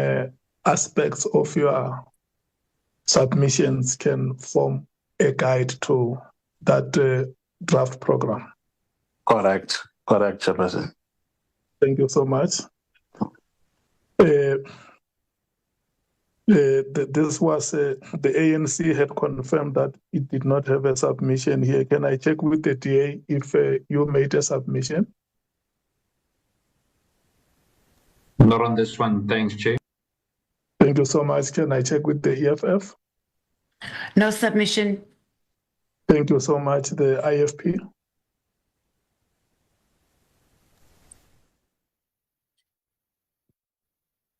aspects of your submissions can form a guide to that draft program. Correct, Chairperson. Thank you so much. This was the ANC had confirmed that it did not have a submission here. Can I check with the DA if you made a submission? Not on this one, thanks, Chair. Thank you so much. Can I check with the EFF? No submission. Thank you so much. The IFP?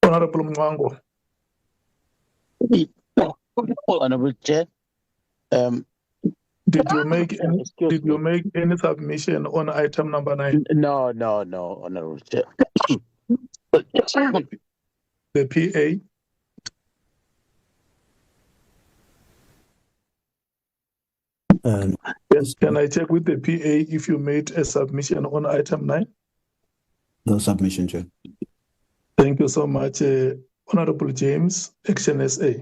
Honorable Mwango. Honorable Chair. Did you make any submission on item number 9? No, Honorable Chair. The PA? Yes, can I check with the PA if you made a submission on item 9? No submission, Chair. Thank you so much. Honorable James, Action SA.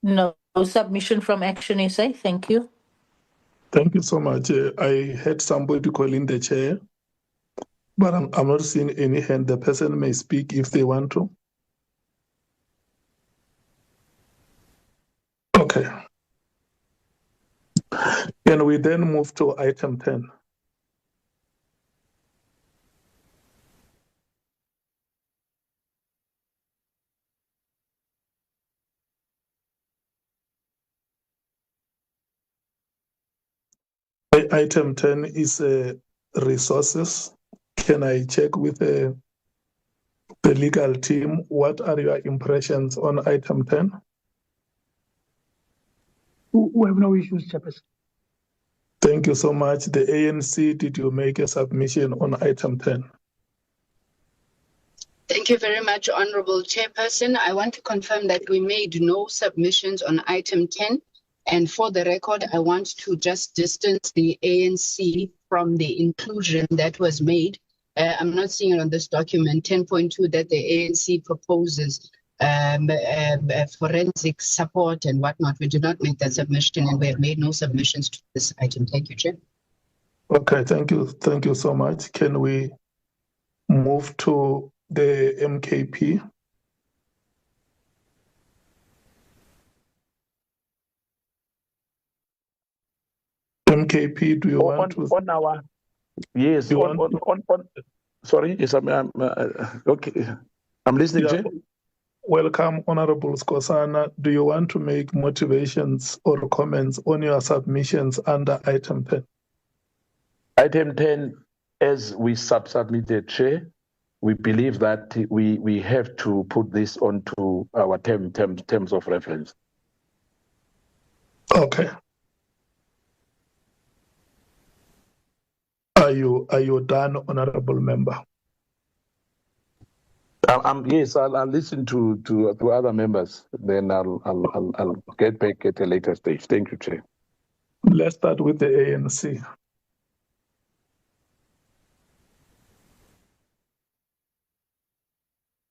No submission from Action SA. Thank you. Thank you so much. I had somebody calling the chair, but I'm not seeing any hand. The person may speak if they want to. Okay. Can we then move to item 10? Item 10 is resources. Can I check with the legal team? What are your impressions on item 10? We have no issues, Chairperson. Thank you so much. The ANC, did you make a submission on item 10? Thank you very much, Honorable Chairperson. I want to confirm that we made no submissions on item 10. And for the record, I want to just distance the ANC from the inclusion that was made. I'm not seeing it on this document, 10.2, that the ANC proposes forensic support and whatnot. We did not make that submission, and we have made no submissions to this item. Thank you, Chair. Okay, thank you. Thank you so much. Can we move to the MKP? MKP, do you want to? On our, yes, sorry, yes, okay. I'm listening, Yeah. Chair. Welcome, Honorable Skosana. Do you want to make motivations or comments on your submissions under item 10? Item 10, as we submitted, Chair, we believe that we have to put this onto our terms of reference. Okay. Are you done, Honorable Member? Yes, I'll listen to other members. Then I'll get back at a later stage. Thank you, Chair. Let's start with the ANC.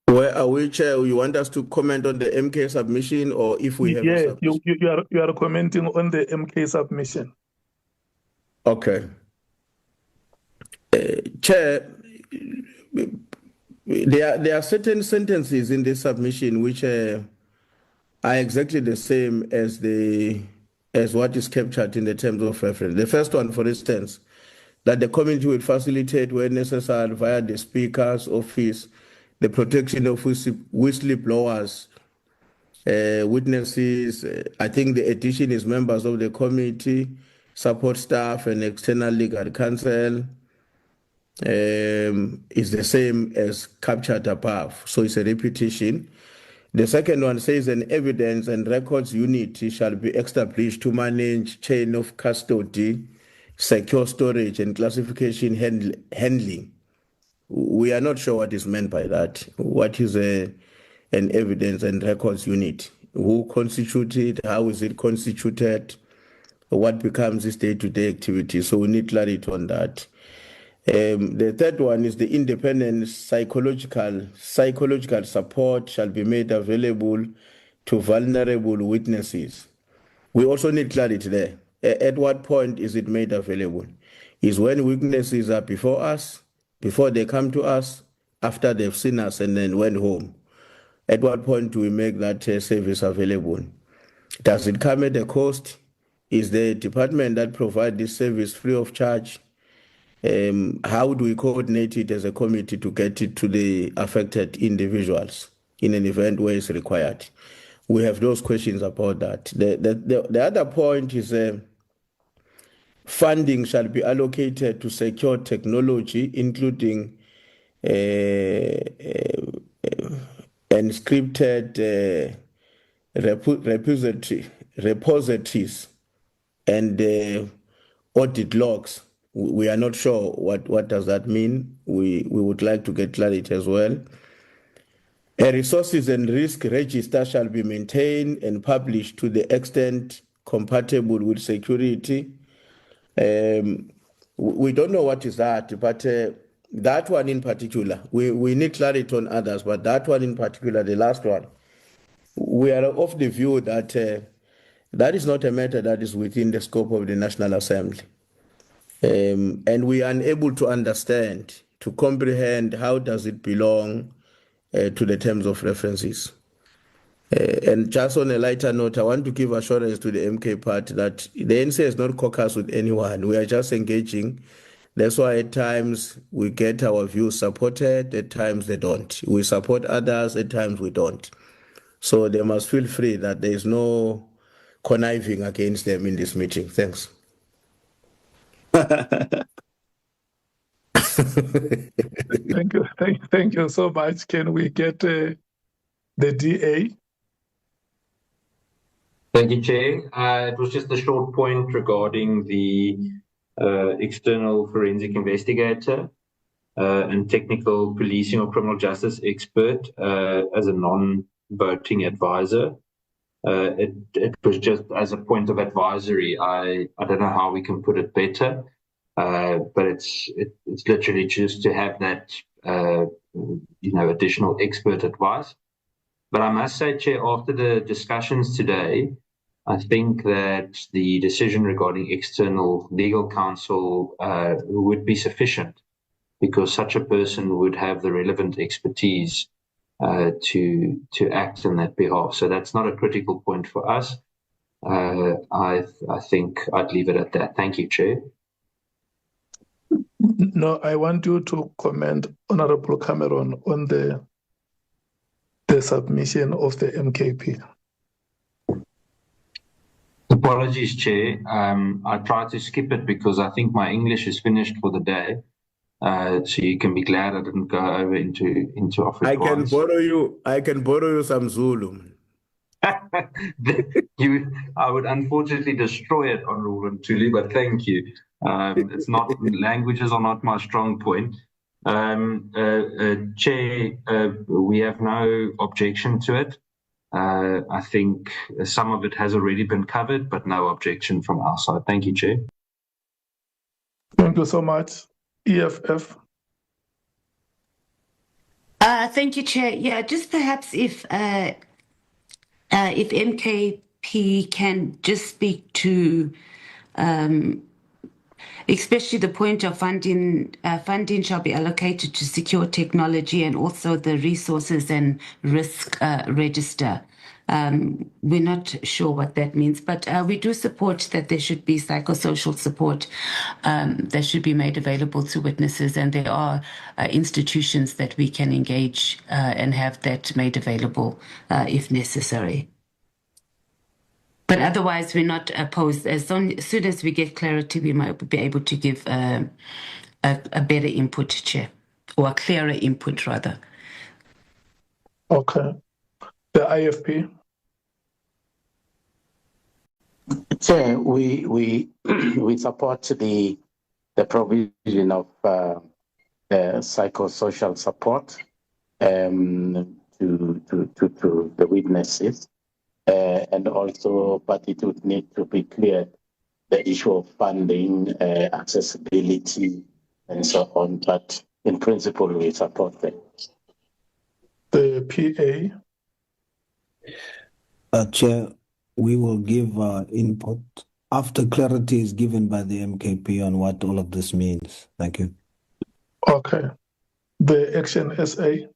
Where are we, Chair? You want us to comment on the MK submission, or if we have a submission? You are commenting on the MK submission. Okay. Chair, there are certain sentences in this submission which are exactly the same as what is captured in the terms of reference. The first one, for instance, that the committee will facilitate where necessary via the Speaker's office the protection of whistleblowers, witnesses. I think the addition is members of the committee, support staff, and external legal counsel. Is the same as captured above, so it's a repetition. The second one says an evidence and records unit shall be established to manage chain of custody, secure storage, and classification handling. We are not sure what is meant by that. What is an evidence and records unit? Who constitutes it? How is it constituted? What becomes its day-to-day activity? So we need clarity on that. The third one is the independent psychological support shall be made available to vulnerable witnesses. We also need clarity there. At what point is it made available? Is when witnesses are before us, before they come to us, after they've seen us and then went home? At what point do we make that service available? Does it come at a cost? Is the department that provides this service free of charge? How do we coordinate it as a committee to get it to the affected individuals in an event where it's required? We have those questions about that. The other point is funding shall be allocated to secure technology, including encrypted repositories and audit logs. We are not sure what does that mean. We would like to get clarity as well. A resources and risk register shall be maintained and published to the extent compatible with security. We don't know what is that, but that one in particular, we need clarity on others, but that one in particular, the last one, we are of the view that that is not a matter that is within the scope of the National Assembly. And we are unable to understand, to comprehend how does it belong to the terms of references. And just on a lighter note, I want to give assurance to the MK party that the NC is not caucus with anyone. We are just engaging. That's why at times we get our views supported, at times they don't. We support others, at times we don't. So they must feel free that there is no conniving against them in this meeting. Thanks. Thank you so much. Can we get the DA? Thank you, Chair. It was just a short point regarding the external forensic investigator and technical policing or criminal justice expert as a non-voting advisor. It was just as a point of advisory. I don't know how we can put it better, but it's literally just to have that additional expert advice. But I must say, Chair, after the discussions today, I think that the decision regarding external legal counsel would be sufficient, because such a person would have the relevant expertise to act on that behalf. So that's not a critical point for us. I think I'd leave it at that. Thank you, Chair. No, I want you to comment, Honorable Cameron, on the submission of the MKP. Apologies, Chair. I tried to skip it because I think my English is finished for the day. So you can be glad I didn't go over into Afrikaans. I can borrow you some Zulu. I would unfortunately destroy it, Honorable Ntuli, but thank you. It's not languages are not my strong point. Chair, we have no objection to it. I think some of it has already been covered, but no objection from our side. Thank you, Chair. Thank you so much. EFF. Thank you, Chair. Yeah, just perhaps if MKP can just speak to especially the point of funding shall be allocated to secure technology and also the resources and risk register. We're not sure what that means, but we do support that there should be psychosocial support that should be made available to witnesses, and there are institutions that we can engage and have that made available if necessary. But otherwise, we're not opposed. As soon as we get clarity, we might be able to give a better input, Chair, or a clearer input, rather. Okay. The IFP. Chair, we support the provision of psychosocial support to the witnesses, and also, but it would need to be clear the issue of funding, accessibility, and so on. But in principle, we support them. The PA. Chair, we will give input after clarity is given by the MKP on what all of this means. Thank you. Okay. The Action SA.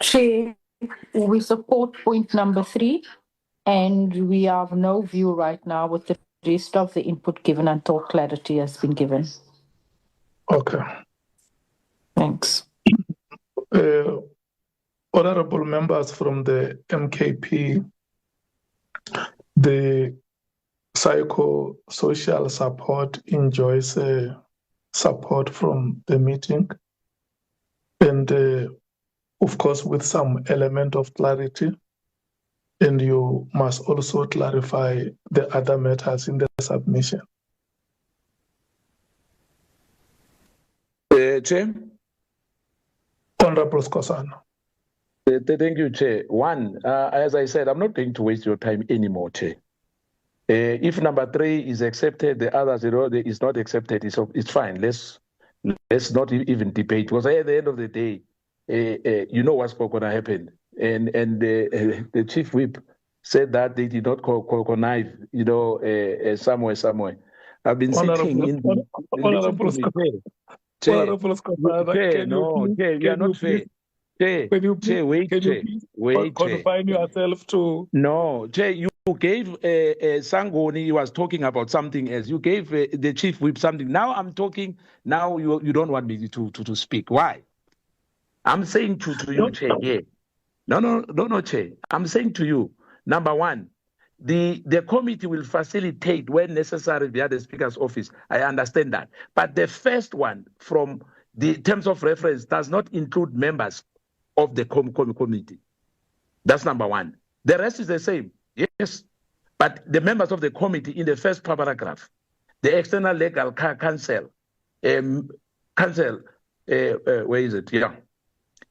Chair, we support point number 3, and we have no view right now with the rest of the input given until clarity has been given. Okay. Thanks. Honorable members from the MKP, the psychosocial support enjoys support from the meeting, and of course with some element of clarity, and you must also clarify the other matters in the submission. Chair? Honorable Skosana. Thank you, Chair. One, as I said, I'm not going to waste your time anymore, Chair. If number 3 is accepted, the others, is not accepted, it's fine. Let's not even debate, because at the end of the day, you know what's going to happen. And the chief whip said that they did not connive, somewhere. I've been sitting in the... Honorable Skosana, you are not fair. Chair, wait, confine yourself to... No, Chair, you gave Sangoni, he was talking about something else. You gave the chief whip something. Now I'm talking, now you don't want me to speak. Why? I'm saying to you, Chair, yeah. No, Chair. I'm saying to you, number 1, the committee will facilitate when necessary via the Speaker's office. I understand that. But the first one from the terms of reference does not include members of the committee. That's number 1. The rest is the same, yes. But the members of the committee in the first paragraph, the external legal counsel, where is it? Yeah.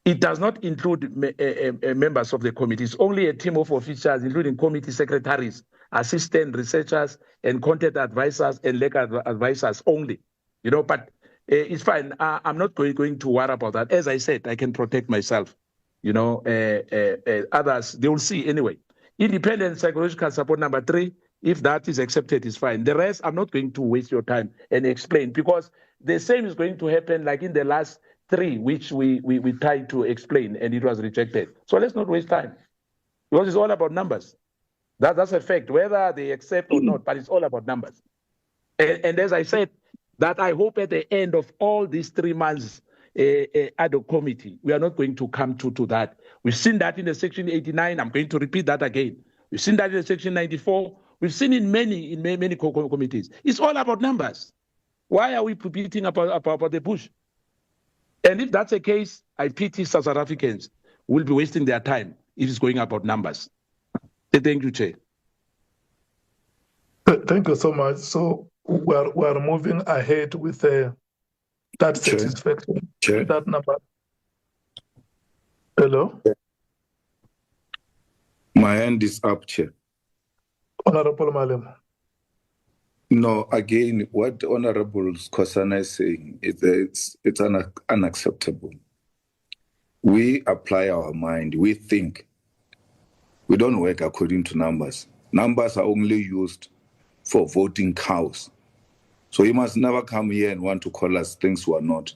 It does not include members of the committee. It's only a team of officials, including committee secretaries, assistant researchers, and content advisors and legal advisors only. But it's fine. I'm not going to worry about that. As I said, I can protect myself. Others, they will see anyway. Independent psychological support number 3, if that is accepted, is fine. The rest, I'm not going to waste your time and explain, because the same is going to happen like in the last 3, which we tried to explain and it was rejected. So let's not waste time, because it's all about numbers. That's a fact, whether they accept or not, but it's all about numbers. And as I said, that I hope at the end of all these 3 months ad hoc committee, we are not going to come to that. We've seen that in the section 89. I'm going to repeat that again. We've seen that in the section 94. We've seen in many committees. It's all about numbers. Why are we beating about the bush? And if that's the case, I pity South Africans who will be wasting their time if it's going about numbers. Thank you, Chair. Thank you so much. So we're moving ahead with that satisfaction. Chair. That number. Hello? My hand is up, Chair. Honorable Malem. No, again, what Honorable Skosana is saying is it's unacceptable. We apply our mind, we think. We don't work according to numbers. Numbers are only used for voting cows. So you must never come here and want to call us things we are not.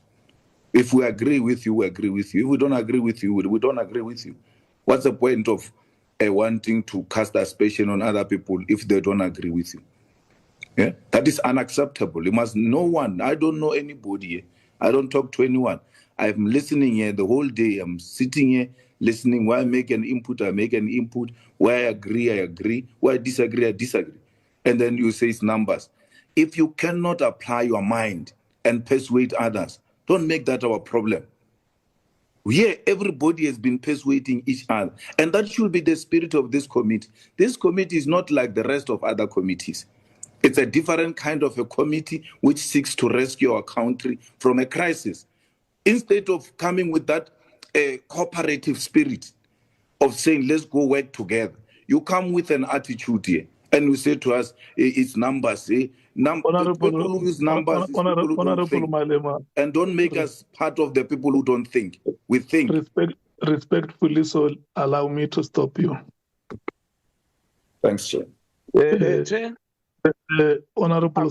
If we agree with you, we agree with you. If we don't agree with you, we don't agree with you. What's the point of wanting to cast aspersion on other people if they don't agree with you? Yeah? That is unacceptable. You must no one. I don't know anybody here. I don't talk to anyone. I'm listening here the whole day. I'm sitting here listening. Where I make an input, I make an input. Where I agree. Where I disagree, I disagree. And then you say it's numbers. If you cannot apply your mind and persuade others, don't make that our problem. Here, everybody has been persuading each other. And that should be the spirit of this committee. This committee is not like the rest of other committees. It's a different kind of a committee which seeks to rescue our country from a crisis. Instead of coming with that cooperative spirit of saying, let's go work together, you come with an attitude here. And you say to us, it's numbers. People who use numbers is people who don't think. Malema, and don't make us part of the people who don't think. We think. Respectfully, so allow me to stop you. Thanks, Chair. Chair? The Honorable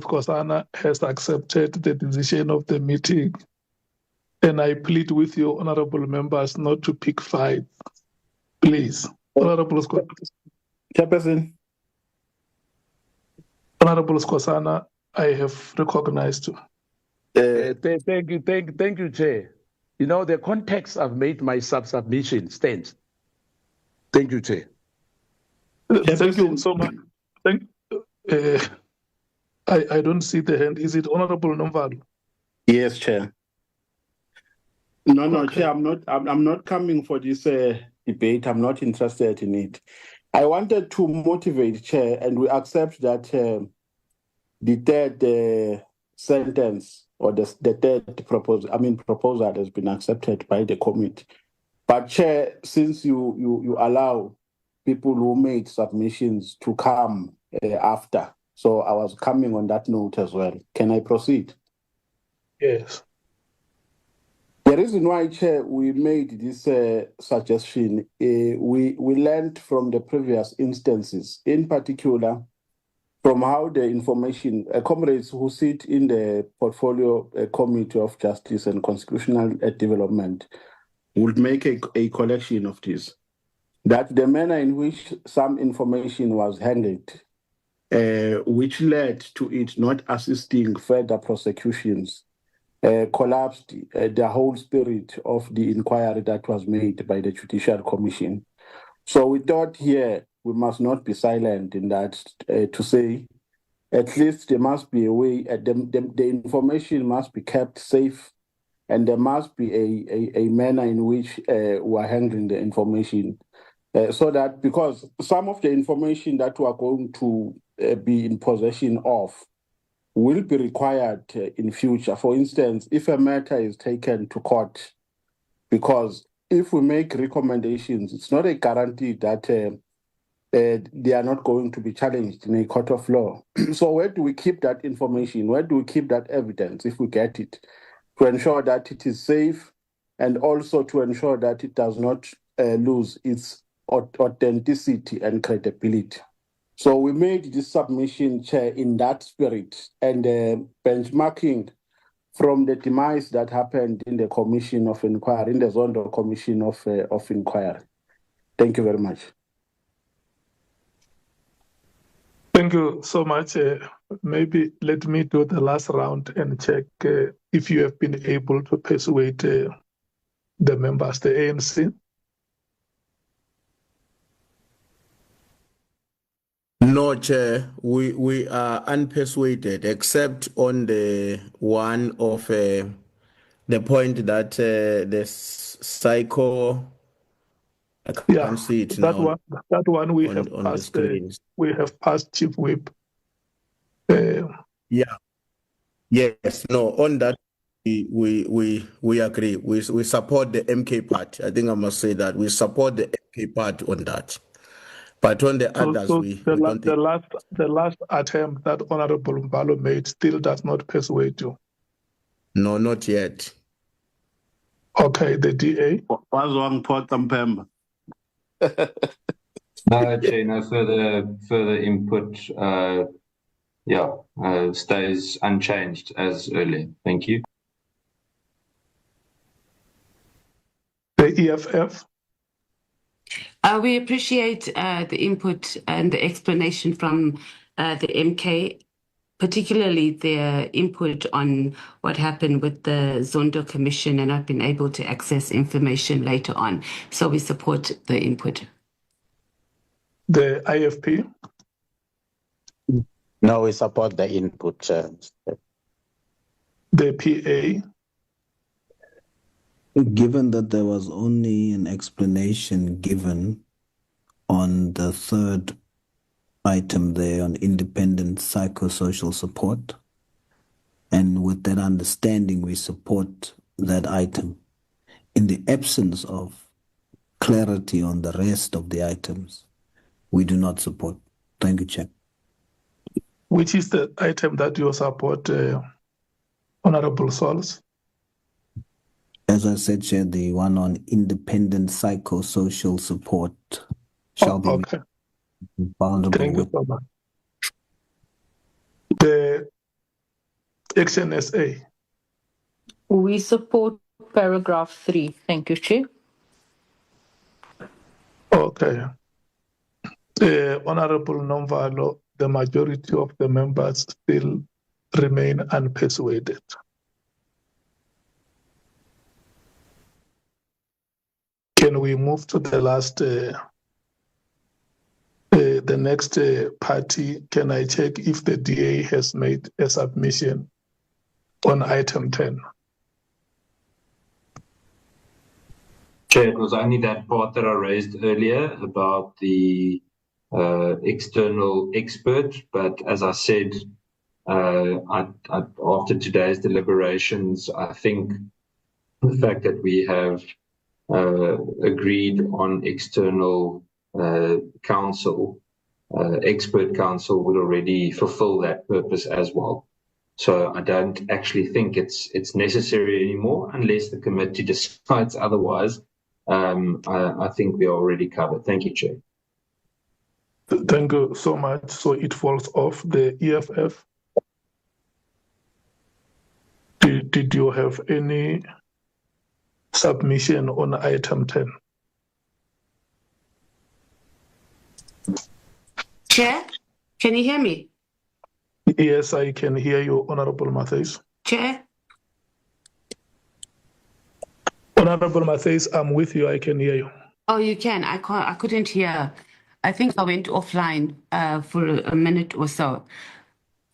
Khosana has accepted the decision of the meeting, and I plead with you, honorable members, not to pick fights. Please, Honorable Chairperson. Honorable Khosana, I have recognized you. Thank you, Chair. You know, the context I've made my submission stands. Thank you, Chair. Thank you so much. I don't see the hand. Is it Honorable Nomvalo? Yes, Chair. No, Okay. Chair, I'm not coming for this debate. I'm not interested in it. I wanted to motivate, Chair, and we accept that the third sentence or the third proposal has been accepted by the committee. But Chair, since you allow people who made submissions to come after, so I was coming on that note as well. Can I proceed? Yes. The reason why, Chair, we made this suggestion, we learned from the previous instances, in particular, from how the information, comrades who sit in the portfolio Committee of Justice and Constitutional Development would make a collection of this, that the manner in which some information was handled, which led to it not assisting further prosecutions, collapsed the whole spirit of the inquiry that was made by the Judicial Commission. So we thought here we must not be silent in that to say at least there must be a way, the information must be kept safe, and there must be a manner in which we are handling the information. So that, because some of the information that we are going to be in possession of will be required in future. For instance, if a matter is taken to court, because if we make recommendations, it's not a guarantee that they are not going to be challenged in a court of law. So where do we keep that information? Where do we keep that evidence if we get it, to ensure that it is safe and also to ensure that it does not lose its authenticity and credibility? So we made this submission, Chair, in that spirit, and benchmarking from the demise that happened in the Commission of Inquiry, in the Zondo Commission of Inquiry. Thank you very much. Thank you so much. Maybe let me do the last round and check if you have been able to persuade the members, the ANC. No, Chair, we are unpersuaded, except on the one of the point that the psycho. I can't see it now. That one we on, have on passed. the screens. We have passed Chief Whip. Yeah. Yes. No. On that, we agree. We support the MK part. I think I must say that we support the MK part on that. But on the others, we don't think. The last attempt that Honorable Mbalo made still does not persuade you. No, not yet. Okay, the DA. No, Chair, no further input. Stays unchanged as earlier. Thank you. The EFF. We appreciate the input and the explanation from the MK, particularly their input on what happened with the Zondo Commission and not being able to access information later on. So we support the input. The IFP? No, we support the input. The PA? Given that there was only an explanation given on the third item there on independent psychosocial support, and with that understanding, we support that item. In the absence of clarity on the rest of the items, we do not support. Thank you, Chair. Which is the item that you support, Honorable Sols? As I said, Chair, the one on independent psychosocial support shall be vulnerable. Thank you so much. The Action SA. We support paragraph 3. Thank you, Chair. Okay. Honorable Nomvalo, the majority of the members still remain unpersuaded. Can we move to the last, the next party? Can I check if the DA has made a submission on item 10? Chair, it was only that part that I raised earlier about the external expert, but as I said, after today's deliberations, I think the fact that we have agreed on external counsel, expert counsel, would already fulfill that purpose as well. So I don't actually think it's necessary anymore unless the committee decides otherwise. I think we are already covered. Thank you, Chair. Thank you so much. So it falls off the EFF. Did you have any submission on item 10? Chair, can you hear me? Yes, I can hear you, Honorable Matthews. Chair? Honorable Matthews, I'm with you. I can hear you. Oh, you can. I couldn't hear. I think I went offline for a minute or so.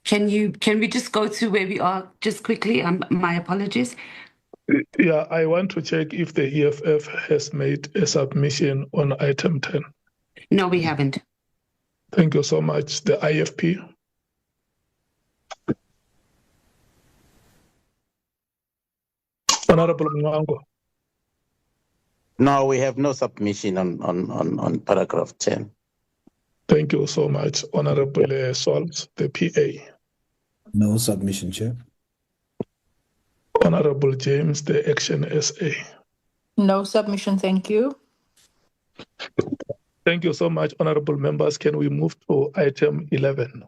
Can we just go to where we are just quickly? My apologies. Yeah, I want to check if the EFF has made a submission on item 10. No, we haven't. Thank you so much. The IFP. Honorable Mwango. No, we have no submission on paragraph 10. Thank you so much, Honorable Sols, the PA. No submission, Chair. Honorable James, the Action SA. No submission, thank you. Thank you so much, honorable members. Can we move to item 11?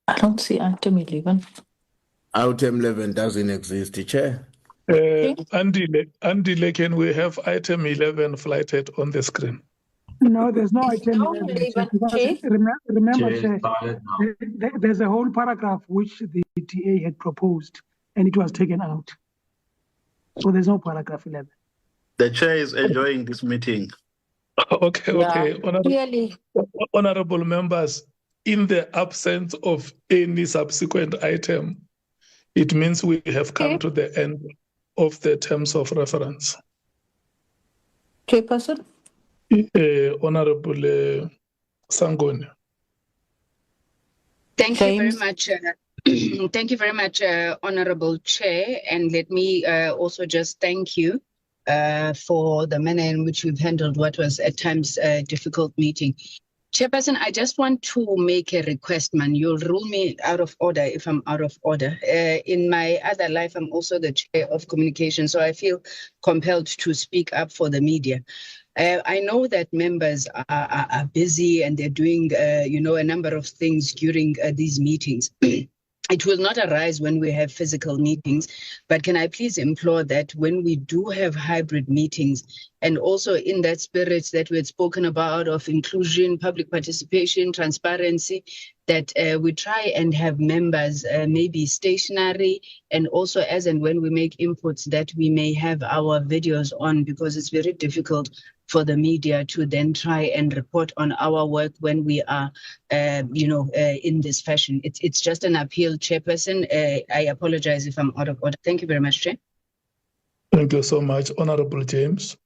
I don't see item 11. Item 11 doesn't exist, Chair. Andile, can we have item 11 flighted on the screen? No, there's no item 11. Remember, Chair, there's a whole paragraph which the TA had proposed, and it was taken out. So there's no paragraph 11. The Chair is enjoying this meeting. Okay. Honorable members, in the absence of any subsequent item, it means we have come to the end of the terms of reference. Chairperson? Honorable Sangoni. Thank you very much. Thank you very much, Honorable Chair. And let me also just thank you for the manner in which you've handled what was at times a difficult meeting. Chairperson, I just want to make a request, man. You'll rule me out of order if I'm out of order. In my other life, I'm also the chair of communication, so I feel compelled to speak up for the media. I know that members are busy and they're doing, a number of things during these meetings. It will not arise when we have physical meetings, but can I please implore that when we do have hybrid meetings, and also in that spirit that we had spoken about of inclusion, public participation, transparency, that we try and have members maybe stationary, and also as and when we make inputs that we may have our videos on, because it's very difficult for the media to then try and report on our work when we are, in this fashion. It's just an appeal, Chairperson. I apologize if I'm out of order. Thank you very much, Chair. Thank you so much, Honorable James.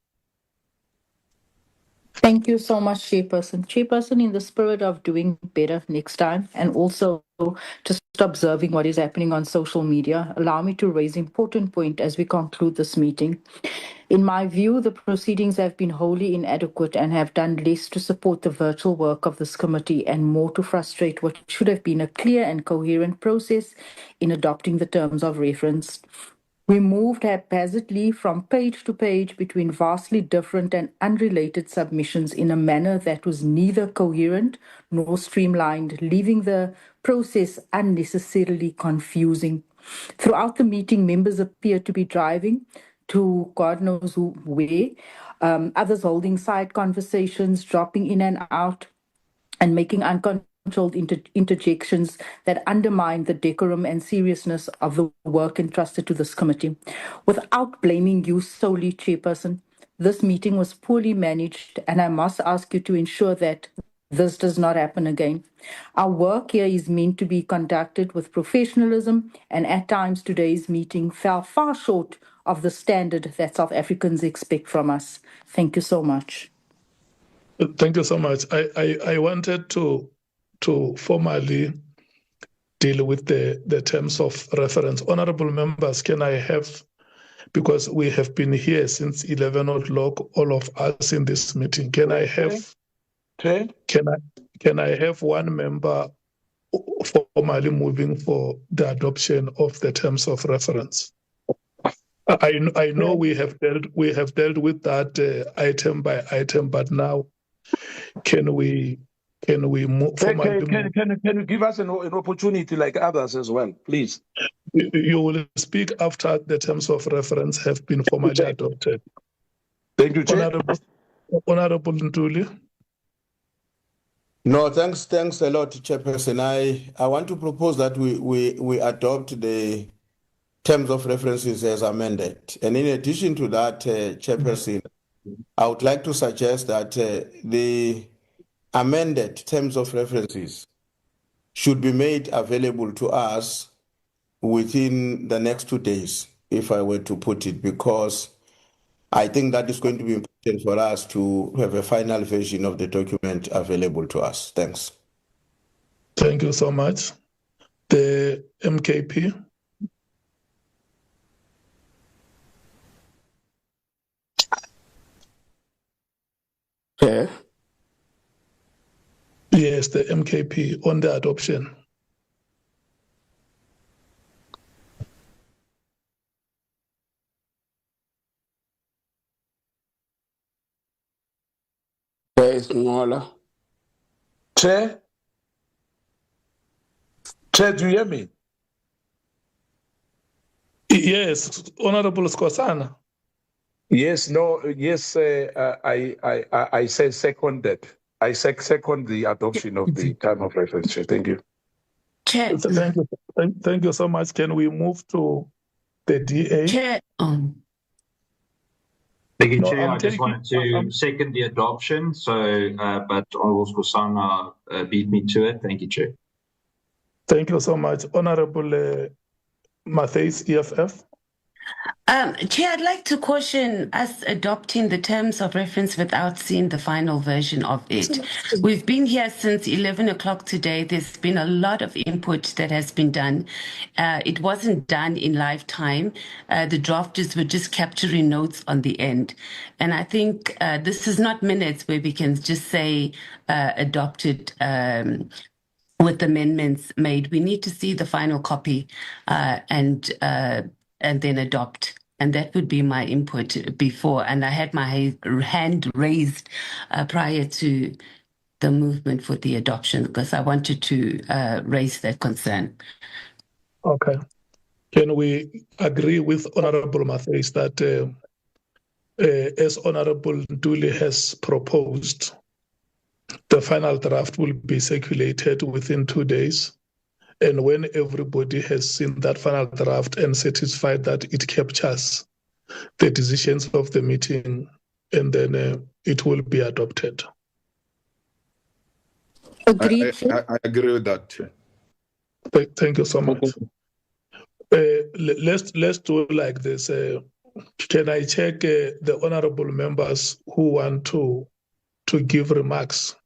Thank you so much, Chairperson. Chairperson, in the spirit of doing better next time and also just observing what is happening on social media, allow me to raise an important point as we conclude this meeting. In my view, the proceedings have been wholly inadequate and have done less to support the virtual work of this committee and more to frustrate what should have been a clear and coherent process in adopting the terms of reference. We moved haphazardly from page to page between vastly different and unrelated submissions in a manner that was neither coherent nor streamlined, leaving the process unnecessarily confusing. Throughout the meeting, members appeared to be driving to God knows where, others holding side conversations, dropping in and out, and making uncontrolled interjections that undermine the decorum and seriousness of the work entrusted to this committee. Without blaming you solely, Chairperson, this meeting was poorly managed, and I must ask you to ensure that this does not happen again. Our work here is meant to be conducted with professionalism, and at times today's meeting fell far short of the standard that South Africans expect from us. Thank you so much. Thank you so much. I wanted to formally deal with the terms of reference. Honorable members, can I have, because we have been here since 11 o'clock, all of us in this meeting, can I have one member formally moving for the adoption of the terms of reference? I know we have dealt with that item by item, but now can we move? Can you give us an opportunity like others as well, please? You will speak after the terms of reference have been formally adopted. Thank you, Chair. Honorable Ntuli. No, thanks a lot, Chairperson. I want to propose that we adopt the terms of references as amended. And in addition to that, Chairperson, I would like to suggest that the amended terms of references should be made available to us within the next 2 days, if I were to put it, because I think that is going to be important for us to have a final version of the document available to us. Thanks. Thank you so much. The MKP. Yeah. Yes, the MKP on the adoption. There is Nhlanhla. Chair? Chair, do you hear me? Yes, Honorable Skosana. Yes, I say seconded. I second the adoption of the time of reference. Thank you. Chair. Thank you so much. Can we move to the DA? Chair. Thank you, Chair. I just wanted to second the adoption, but Honourable Skosana beat me to it. Thank you, Chair. Thank you so much. Honourable Matthys, EFF. Chair, I'd like to caution us adopting the terms of reference without seeing the final version of it. We've been here since 11 o'clock today. There's been a lot of input that has been done. It wasn't done in live time. The drafters were just capturing notes on the end. And I think this is not minutes where we can just say adopted with amendments made. We need to see the final copy and then adopt. And that would be my input before. And I had my hand raised prior to the movement for the adoption because I wanted to raise that concern. Okay. Can we agree with Honorable Matthys that as Honorable Ntuli has proposed, the final draft will be circulated within 2 days? And when everybody has seen that final draft and satisfied that it captures the decisions of the meeting and then it will be adopted. Agreed. I agree with that, Chair. Thank you so much. Let's do like this. Can I check the honorable members who want to give remarks?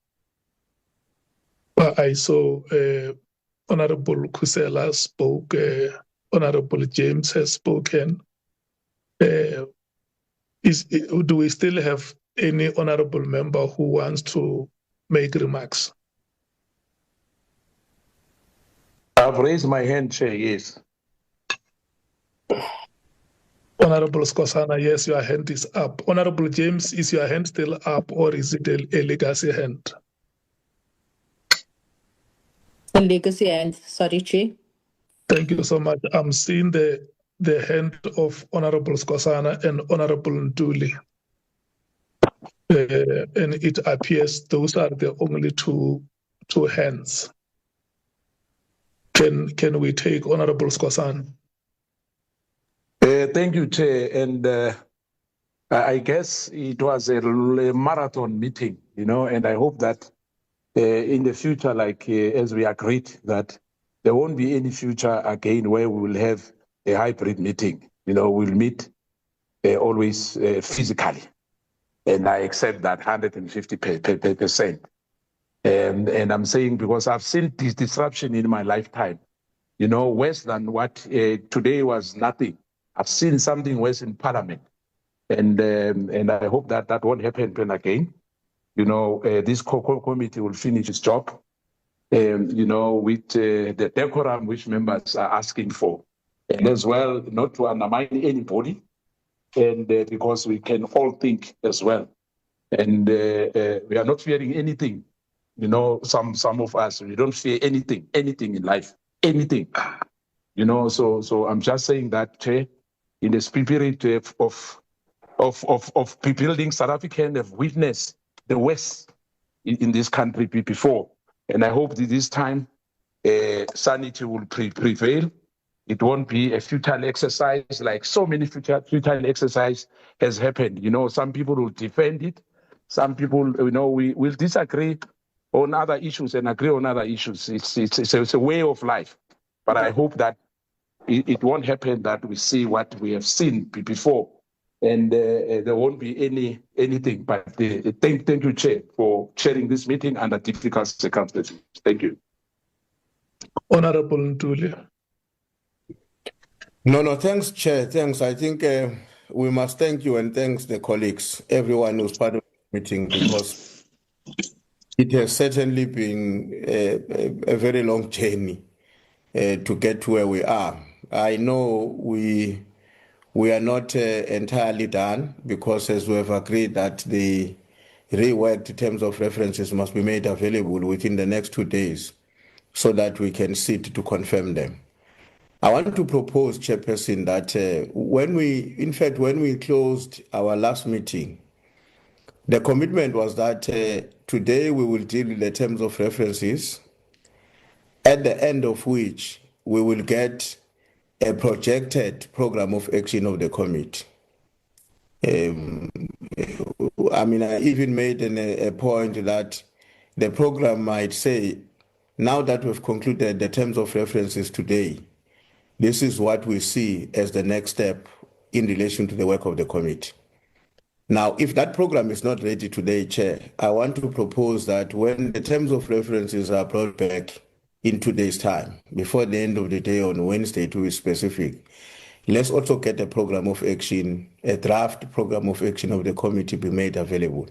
I saw Honorable Kusela spoke. Honorable James has spoken. Do we still have any honorable member who wants to make remarks? I've raised my hand, Chair, yes. Honorable Skosana, yes, your hand is up. Honorable James, is your hand still up or is it a legacy hand? A legacy hand, sorry, Chair. Thank you so much. I'm seeing the hand of Honorable Skosana and Honorable Ntuli. And it appears those are the only two hands. Can we take Honorable Skosana? Thank you, Chair. And I guess it was a marathon meeting, and I hope that in the future, like as we agreed, that there won't be any future again where we will have a hybrid meeting. We'll meet always physically. And I accept that 150%. And I'm saying because I've seen this disruption in my lifetime, worse than what today was nothing. I've seen something worse in Parliament. And I hope that that won't happen again. This committee will finish its job, with the decorum which members are asking for. And as well, not to undermine anybody, and because we can all think as well. And we are not fearing anything. Some of us, we don't fear anything in life, anything. So I'm just saying that, Chair, in the spirit of building South African have witnessed the West in this country before. And I hope that this time sanity will prevail. It won't be a futile exercise like so many futile exercise has happened. Some people will defend it. Some people, we will disagree on other issues and agree on other issues. It's a way of life. But I hope that it won't happen that we see what we have seen before. And there won't be anything. But thank you, Chair, for chairing this meeting under difficult circumstances. Thank you. Honorable Ntuli. No, thanks, Chair. Thanks. I think we must thank you and thanks the colleagues, everyone who's part of the meeting, because it has certainly been a very long journey to get to where we are. I know we are not entirely done, because as we have agreed that the reworked terms of references must be made available within the next 2 days so that we can sit to confirm them. I want to propose, Chairperson, that when we closed our last meeting, the commitment was that today we will deal with the terms of references, at the end of which we will get a projected program of action of the committee. I even made a point that the program might say, now that we've concluded the terms of references today, this is what we see as the next step in relation to the work of the committee. Now, if that program is not ready today, Chair, I want to propose that when the terms of references are brought back in 2 days' time, before the end of the day on Wednesday, to be specific, let's also get a program of action, a draft program of action of the committee be made available.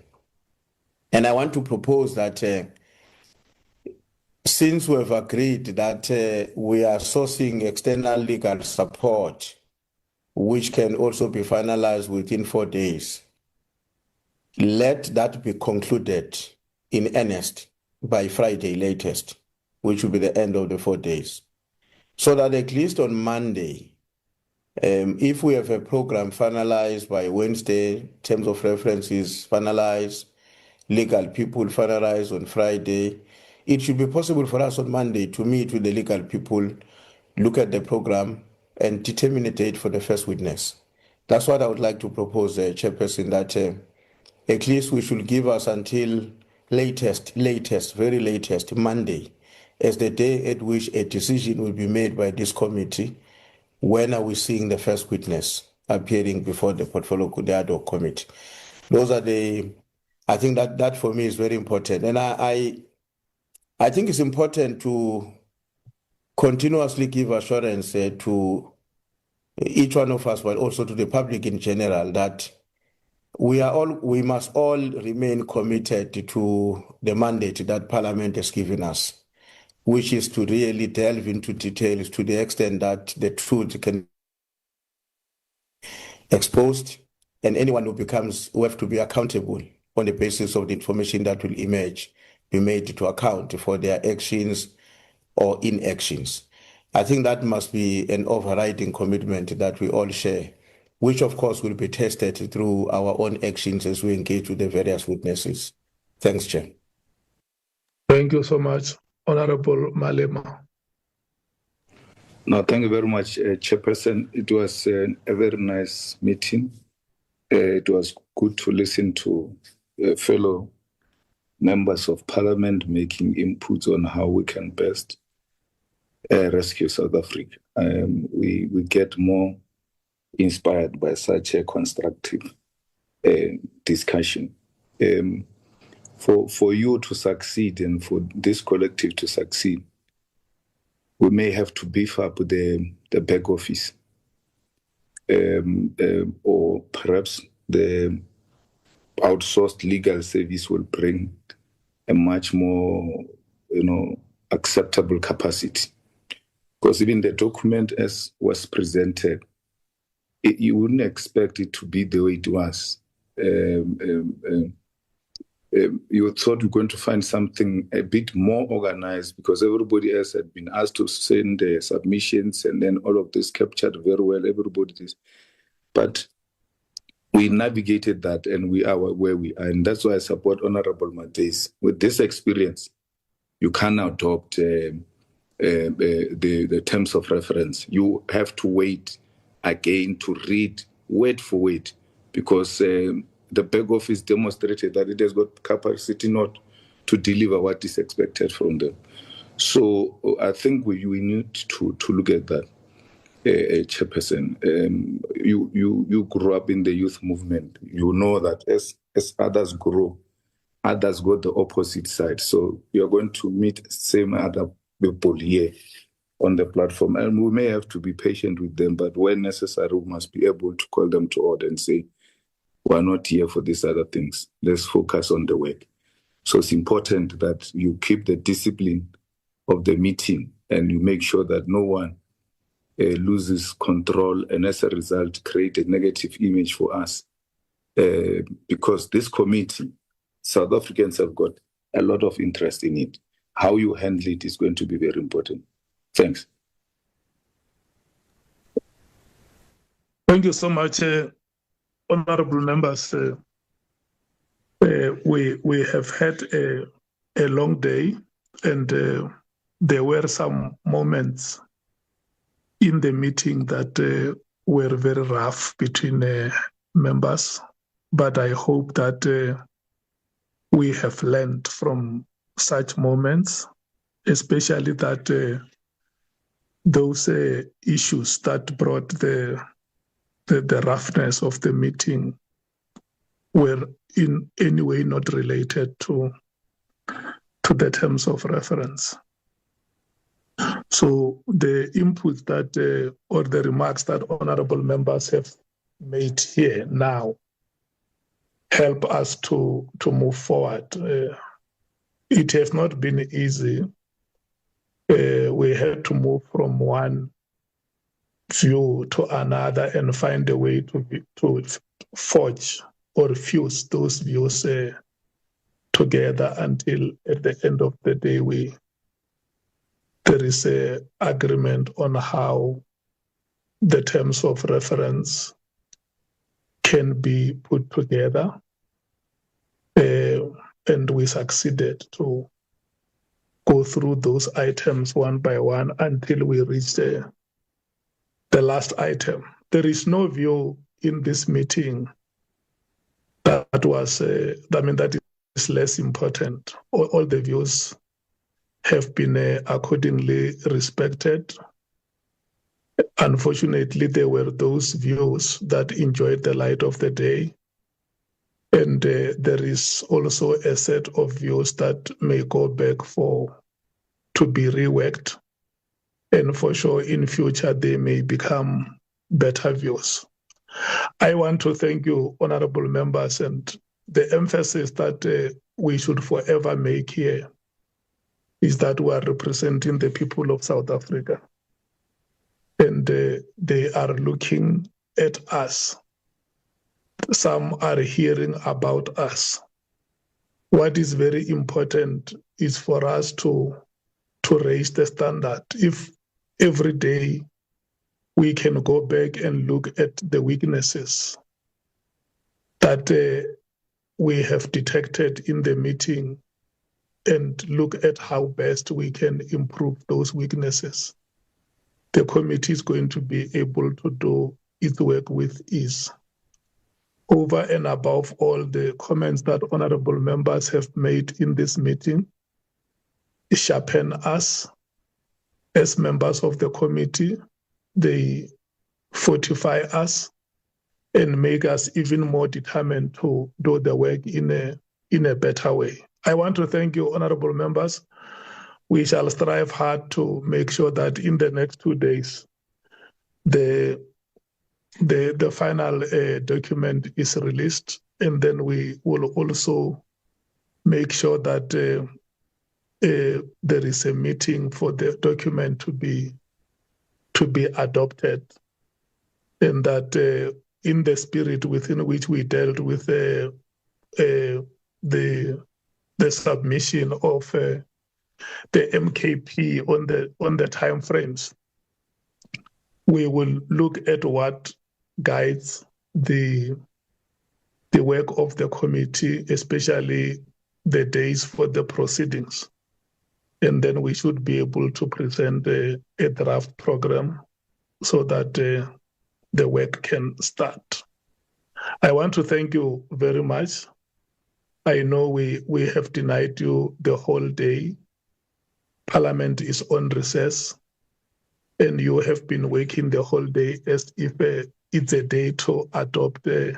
And I want to propose that since we have agreed that we are sourcing external legal support, which can also be finalized within 4 days, let that be concluded in earnest by Friday latest, which will be the end of the 4 days. So that at least on Monday, if we have a program finalized by Wednesday, terms of references finalized, legal people finalized on Friday, it should be possible for us on Monday to meet with the legal people, look at the program, and determine a date for the first witness. That's what I would like to propose, Chairperson, that at least we should give us until very latest Monday as the day at which a decision will be made by this committee. When are we seeing the first witness appearing before the portfolio ad hoc committee? Those are I think that for me is very important. And I think it's important to continuously give assurance to each one of us, but also to the public in general, that we must all remain committed to the mandate that Parliament has given us, which is to really delve into details to the extent that the truth can be exposed, and anyone who have to be accountable on the basis of the information that will emerge, be made to account for their actions or inactions. I think that must be an overriding commitment that we all share, which of course will be tested through our own actions as we engage with the various witnesses. Thanks, Chair. Thank you so much, Honorable Malema. No, thank you very much, Chairperson. It was a very nice meeting. It was good to listen to fellow members of Parliament making inputs on how we can best rescue South Africa. We get more inspired by such a constructive discussion. For you to succeed and for this collective to succeed, we may have to beef up the back office, or perhaps the outsourced legal service will bring a much more, acceptable capacity. Because even the document as was presented, you wouldn't expect it to be the way it was. You thought you're going to find something a bit more organized because everybody else had been asked to send their submissions and then all of this captured very well, everybody did. But we navigated that and we are where we are. And that's why I support Honorable Mates. With this experience, you can adopt the terms of reference. You have to wait again to read word for word because the back office demonstrated that it has got capacity not to deliver what is expected from them. So I think we need to look at that, Chairperson. You grew up in the youth movement. You know that as others grow, others go the opposite side. So you're going to meet same other people here on the platform. And we may have to be patient with them, but when necessary, we must be able to call them to order and say, we're not here for these other things. Let's focus on the work. So it's important that you keep the discipline of the meeting and you make sure that no one loses control and as a result create a negative image for us. Because this committee, South Africans have got a lot of interest in it. How you handle it is going to be very important. Thanks. Thank you so much, honorable members. We have had a long day, and there were some moments in the meeting that were very rough between members, but I hope that we have learned from such moments, especially that those issues that brought the roughness of the meeting were in any way not related to the terms of reference. So the input that or the remarks that honorable members have made here now help us to move forward. It has not been easy. We had to move from one view to another and find a way to forge or fuse those views together until at the end of the day there is an agreement on how the terms of reference can be put together. And we succeeded to go through those items one by one until we reached the last item. There is no view in this meeting That was, that is less important. All the views have been accordingly respected. Unfortunately, there were those views that enjoyed the light of the day. And there is also a set of views that may go back to be reworked. And for sure, in future, they may become better views. I want to thank you, honorable members, and the emphasis that we should forever make here is that we are representing the people of South Africa. And they are looking at us. Some are hearing about us. What is very important is for us to raise the standard. If every day we can go back and look at the weaknesses that we have detected in the meeting and look at how best we can improve those weaknesses, the committee is going to be able to do its work with ease. Over and above all the comments that honorable members have made in this meeting, sharpen us as members of the committee. They fortify us and make us even more determined to do the work in a better way. I want to thank you, honorable members. We shall strive hard to make sure that in the next 2 days, the final document is released, and then we will also make sure that there is a meeting for the document to be adopted, and that in the spirit within which we dealt with the submission of the MKP on the timeframes, we will look at what guides the work of the committee, especially the days for the proceedings. And then we should be able to present a draft program so that the work can start. I want to thank you very much. I know we have denied you the whole day. Parliament is on recess, and you have been working the whole day as if it's a day to adopt the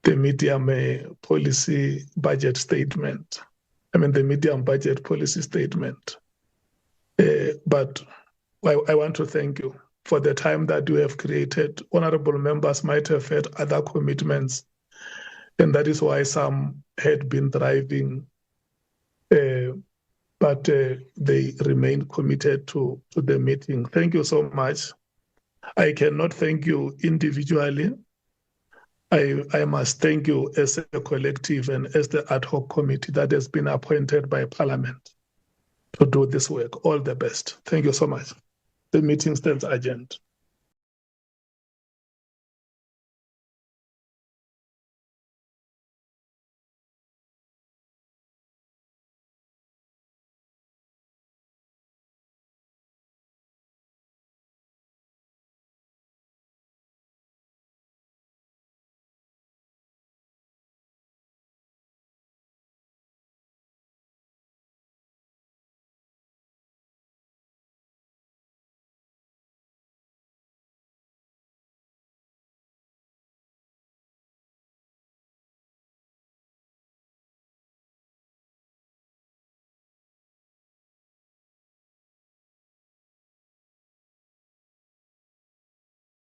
medium policy budget statement. The medium budget policy statement. But I want to thank you for the time that you have created. Honorable members might have had other commitments, and that is why some had been driving, but they remain committed to the meeting. Thank you so much. I cannot thank you individually. I must thank you as a collective and as the ad hoc committee that has been appointed by Parliament to do this work. All the best. Thank you so much. The meeting stands adjourned.